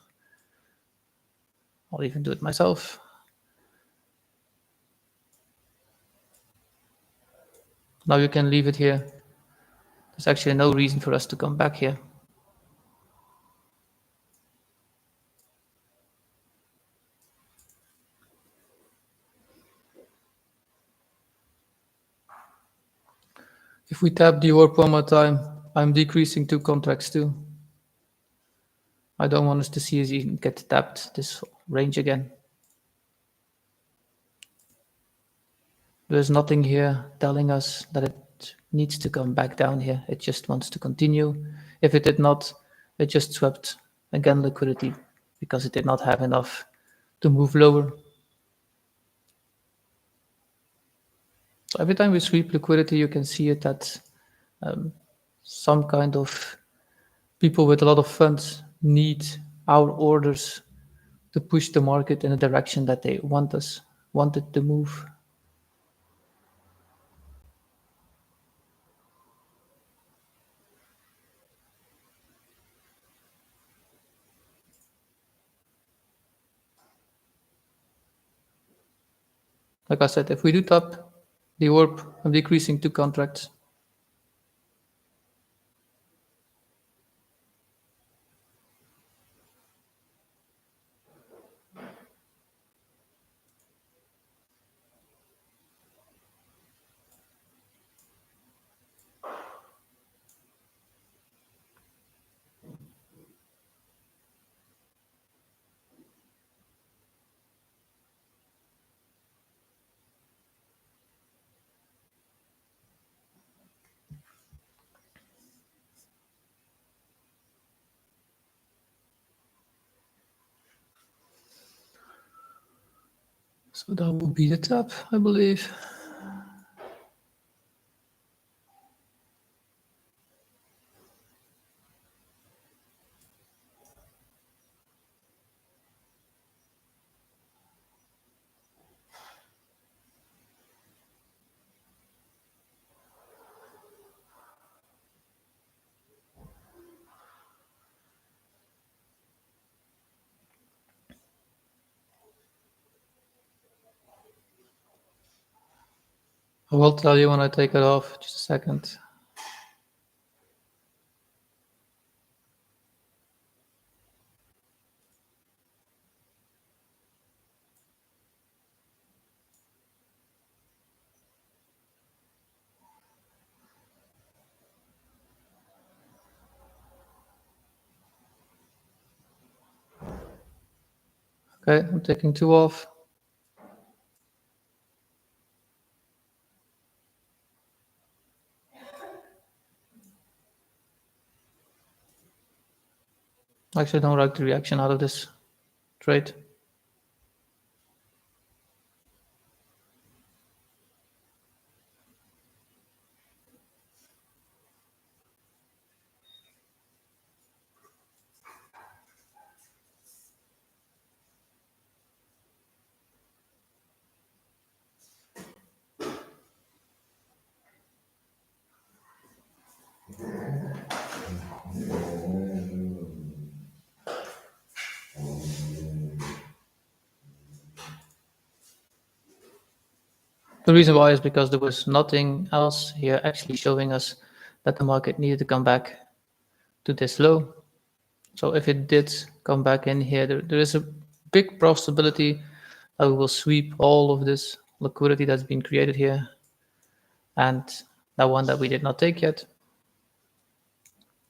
I'll even do it myself. Now you can leave it here. There's actually no reason for us to come back here. If we tap the orb one more time, I'm decreasing 2 contracts too. I don't want us to see us even get tapped this range again. There's nothing here telling us that it needs to come back down here. It just wants to continue. If it did not, it just swept again liquidity because it did not have enough to move lower. So every time we sweep liquidity, you can see it that some kind of people with a lot of funds need our orders to push the market in a direction that they want it to move. Like I said, if we do tap the orb, I'm decreasing 2 contracts. So that will be the top, I believe. I will tell you when I take it off, just a second. Okay, I'm taking 2 off. I actually don't like the reaction out of this trade. The reason why is because there was nothing else here actually showing us that the market needed to come back to this low. So if it did come back in here, there is a big possibility that we will sweep all of this liquidity that's been created here and that one that we did not take yet.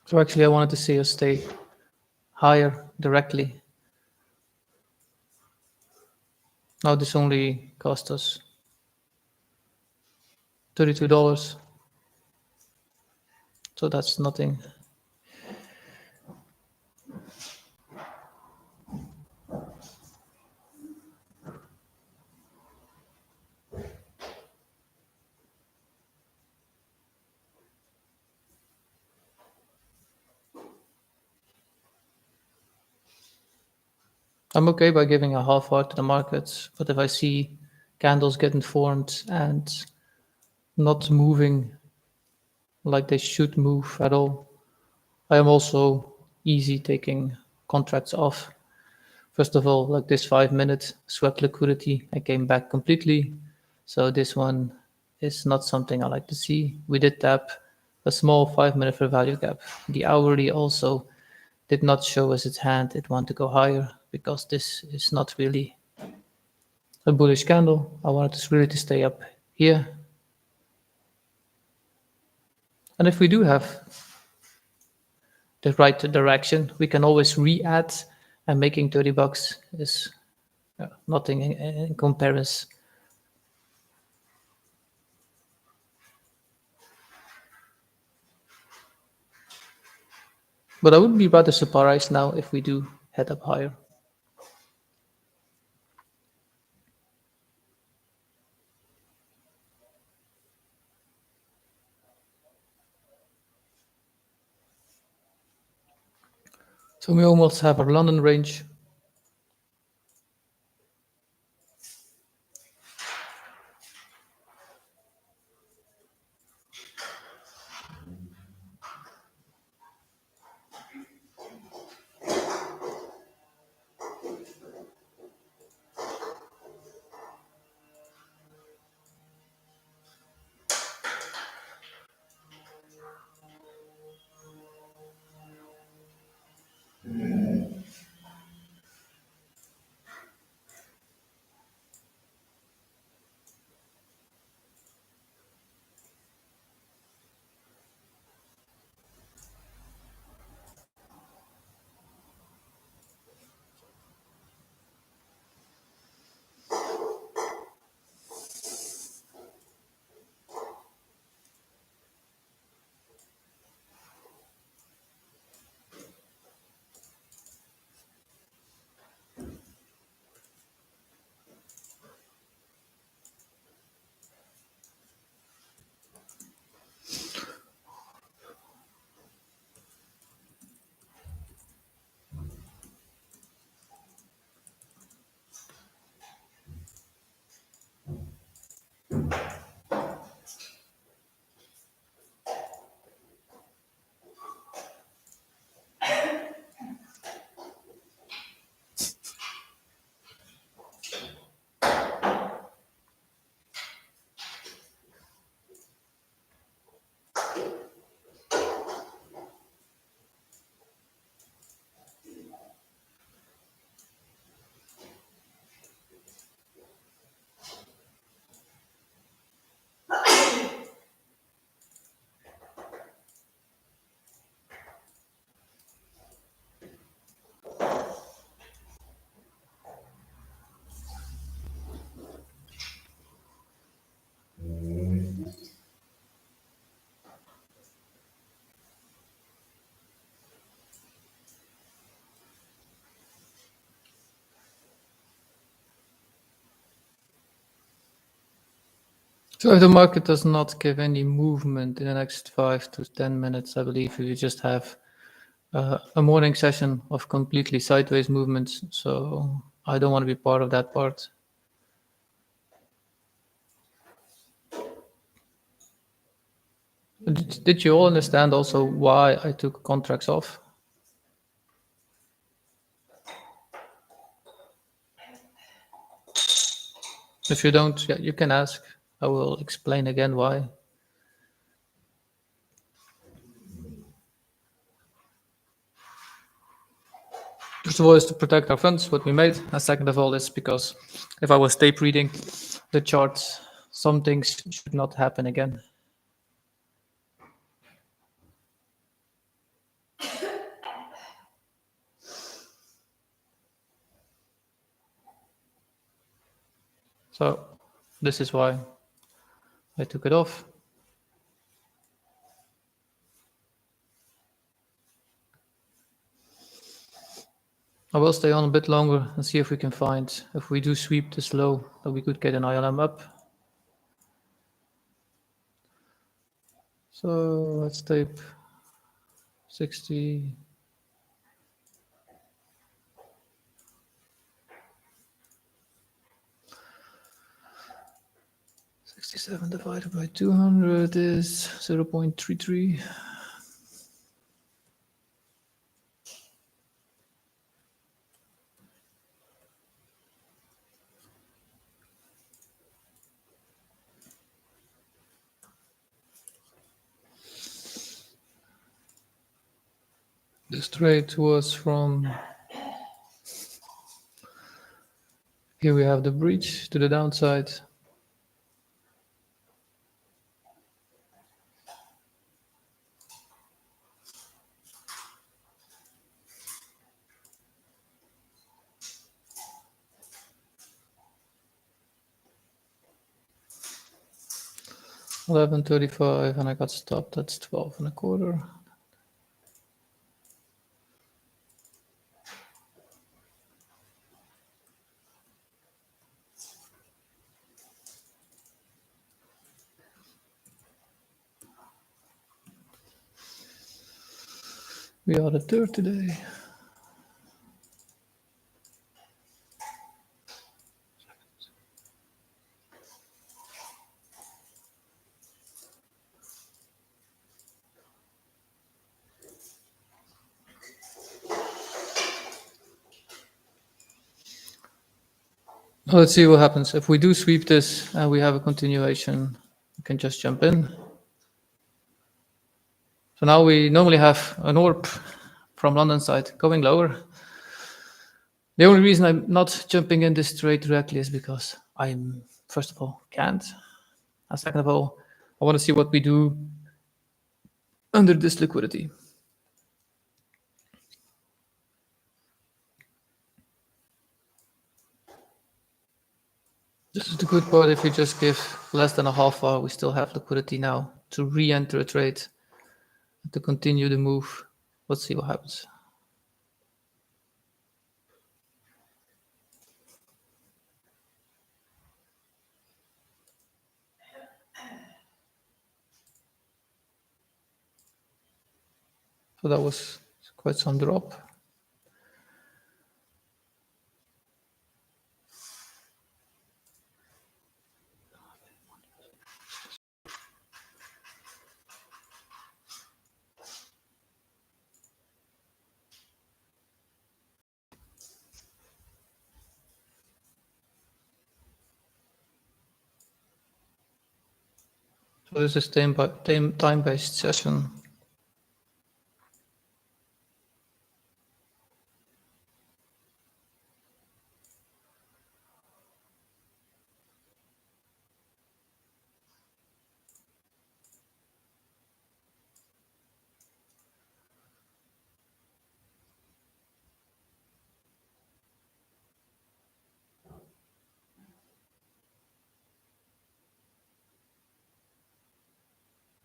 So actually I wanted to see us stay higher directly. Now this only cost us $32. So that's nothing. I'm okay by giving a half heart to the markets, but if I see candles getting formed and not moving like they should move at all, I am also easy taking contracts off. First of all, like this 5 minute swept liquidity, I came back completely. So this one is not something I like to see. We did tap a small 5 minute fair value gap. The hourly also did not show us its hand. It wanted to go higher because this is not really a bullish candle. I wanted this really to stay up here. And if we do have the right direction, we can always re-add, and making $30 is nothing in comparison. But I would be rather surprised now if we do head up higher. So we almost have our London range. So if the market does not give any movement in the next 5 to 10 minutes, I believe we just have a morning session of completely sideways movements. So I don't want to be part of that part. Did you all understand also why I took contracts off? If you don't, yeah, you can ask. I will explain again why. First of all, is to protect our funds, what we made. And second of all, is because if I was tape reading the charts, some things should not happen again. So this is why I took it off. I will stay on a bit longer and see if we can find, if we do sweep this low, that we could get an ILM up. So let's tape 60. $67 divided by 200 is 0.33. This trade was from, here we have the breach to the downside. $11.35 and I got stopped at 12.25. We are the third today. Now let's see what happens. If we do sweep this and we have a continuation, we can just jump in. So now we normally have an orb from London side going lower. The only reason I'm not jumping in this trade directly is because I'm, first of all, can't. And second of all, I want to see what we do under this liquidity. This is the good part. If you just give less than a half hour, we still have liquidity now to re-enter a trade, to continue the move. Let's see what happens. So that was quite some drop. So this is time-based session.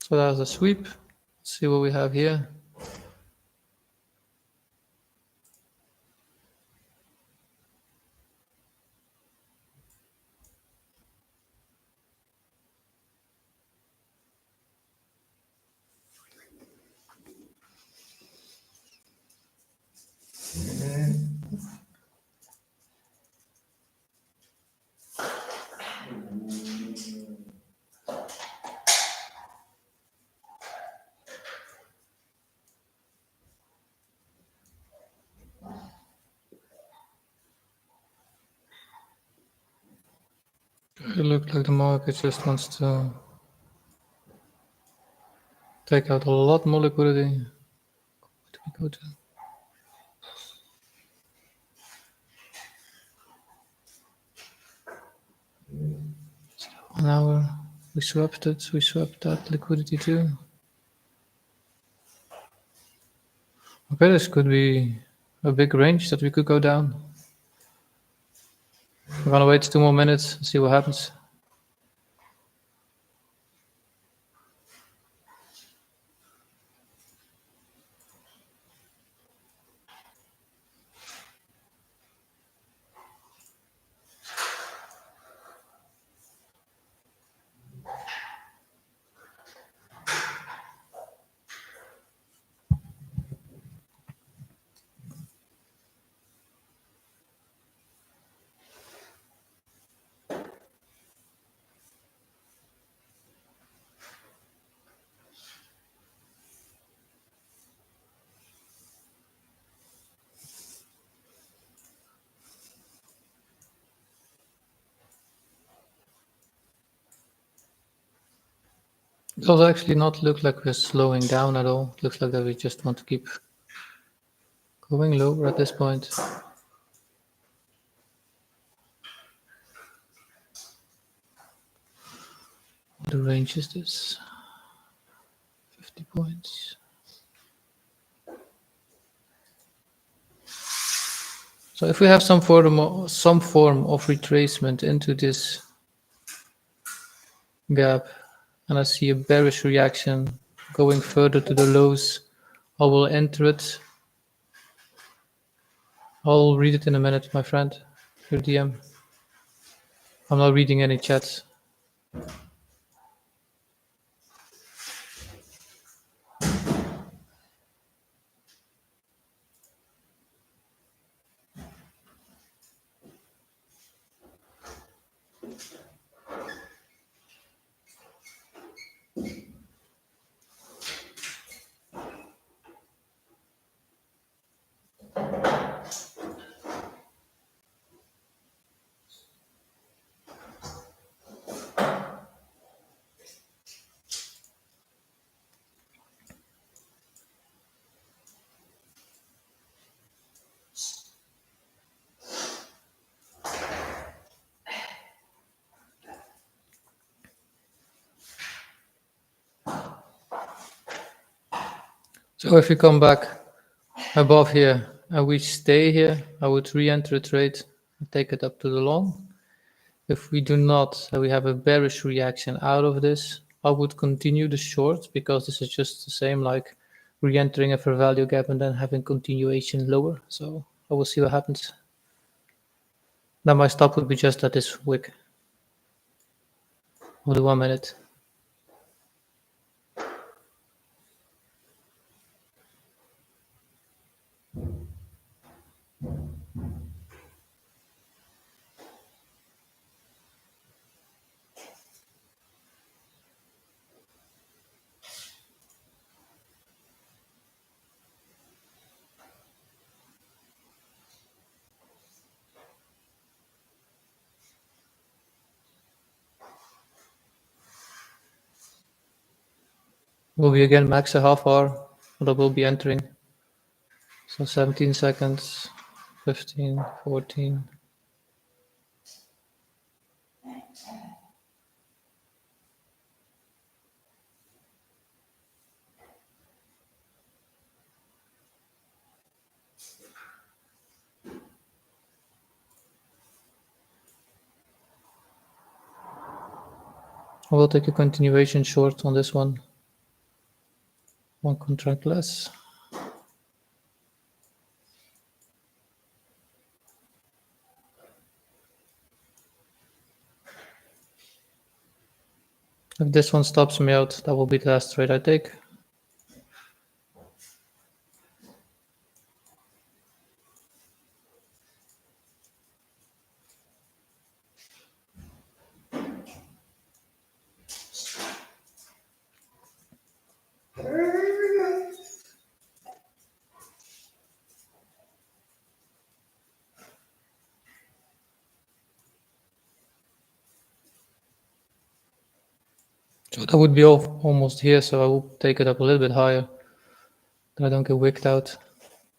So that's a sweep. Let's see what we have here. It looked like the market just wants to take out a lot more liquidity. Where do we go to? So 1 hour. We swapped it. We swapped that liquidity too. Okay, this could be a big range that we could go down. We're gonna wait 2 more minutes and see what happens. It does actually not look like we're slowing down at all. It looks like that we just want to keep going lower at this point. What the range is this? 50 points. So if we have some form of retracement into this gap, and I see a bearish reaction going further to the lows, I will enter it. I'll read it in a minute, my friend. Your DM. I'm not reading any chats. So if we come back above here and we stay here, I would re-enter a trade and take it up to the long. If we do not, we have a bearish reaction out of this, I would continue the short because this is just the same like re-entering a fair value gap and then having continuation lower. So I will see what happens. Then my stop would be just at this wick. We'll do 1 minute. Will be again max a half hour, but I will be entering. So 17 seconds, 15, 14. I will take a continuation short on this one. 1 contract less. If this one stops me out, that will be the last trade I take. So that would be almost here, so I will take it up a little bit higher, that I don't get wicked out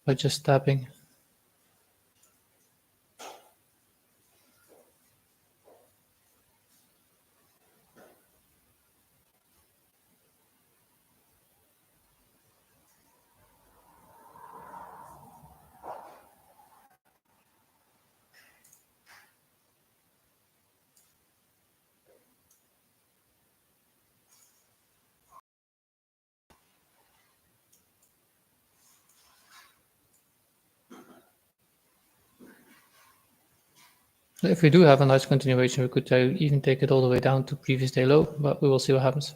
by just tapping. If we do have a nice continuation, we could even take it all the way down to previous day low, but we will see what happens.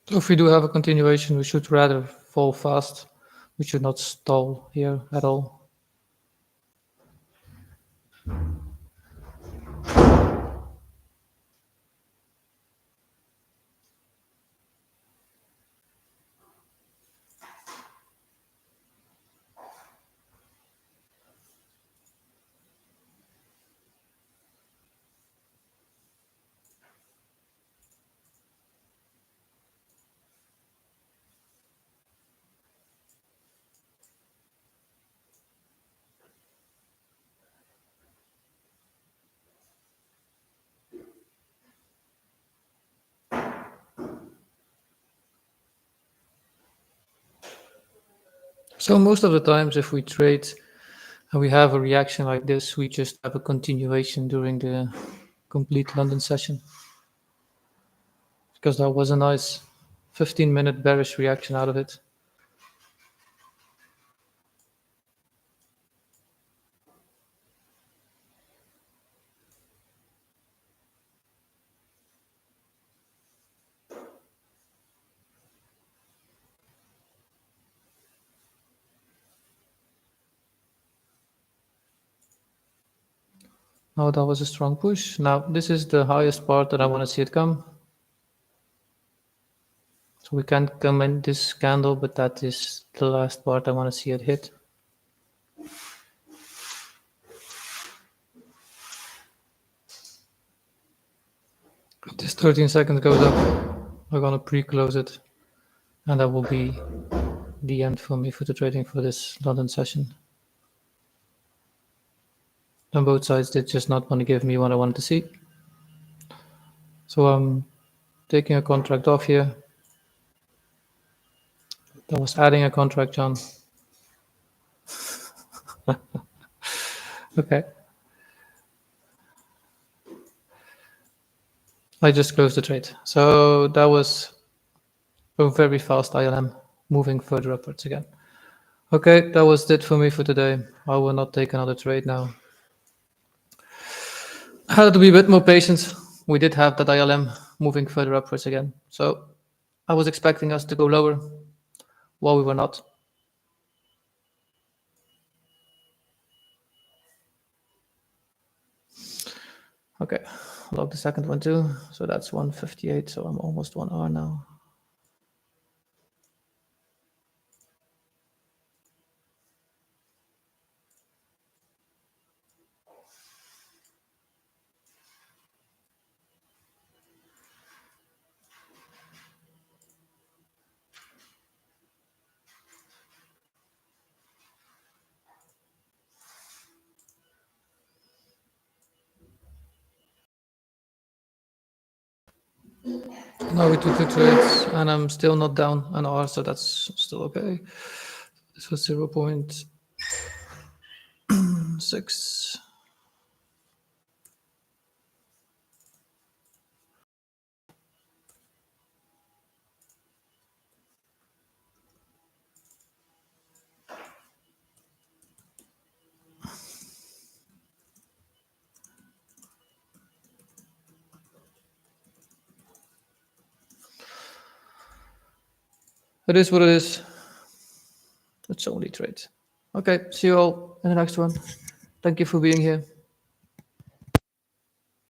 So if we do have a continuation, we should rather fall fast. We should not stall here at all. So most of the times, if we trade and we have a reaction like this, we just have a continuation during the complete London session. Because that was a nice 15-minute bearish reaction out of it. Now that was a strong push. Now this is the highest part that I want to see it come. So we can't come in this candle, but that is the last part I want to see it hit. If this 13 seconds goes up, we're gonna pre-close it, and that will be the end for me for the trading for this London session. And both sides did just not want to give me what I wanted to see. So I'm taking a contract off here. That was adding a contract, John. Okay. I just closed the trade. So that was a very fast ILM moving further upwards again. Okay, that was it for me for today. I will not take another trade now. I had to be a bit more patient. We did have that ILM moving further upwards again. So I was expecting us to go lower. Well, we were not. Okay, log the second one too. So that's 158. So I'm almost 1 hour now. Now we took 2 trades, and I'm still not down an R, so that's still okay. This was 0.6. It is what it is. It's only trade. Okay, see you all in the next one. Thank you for being here.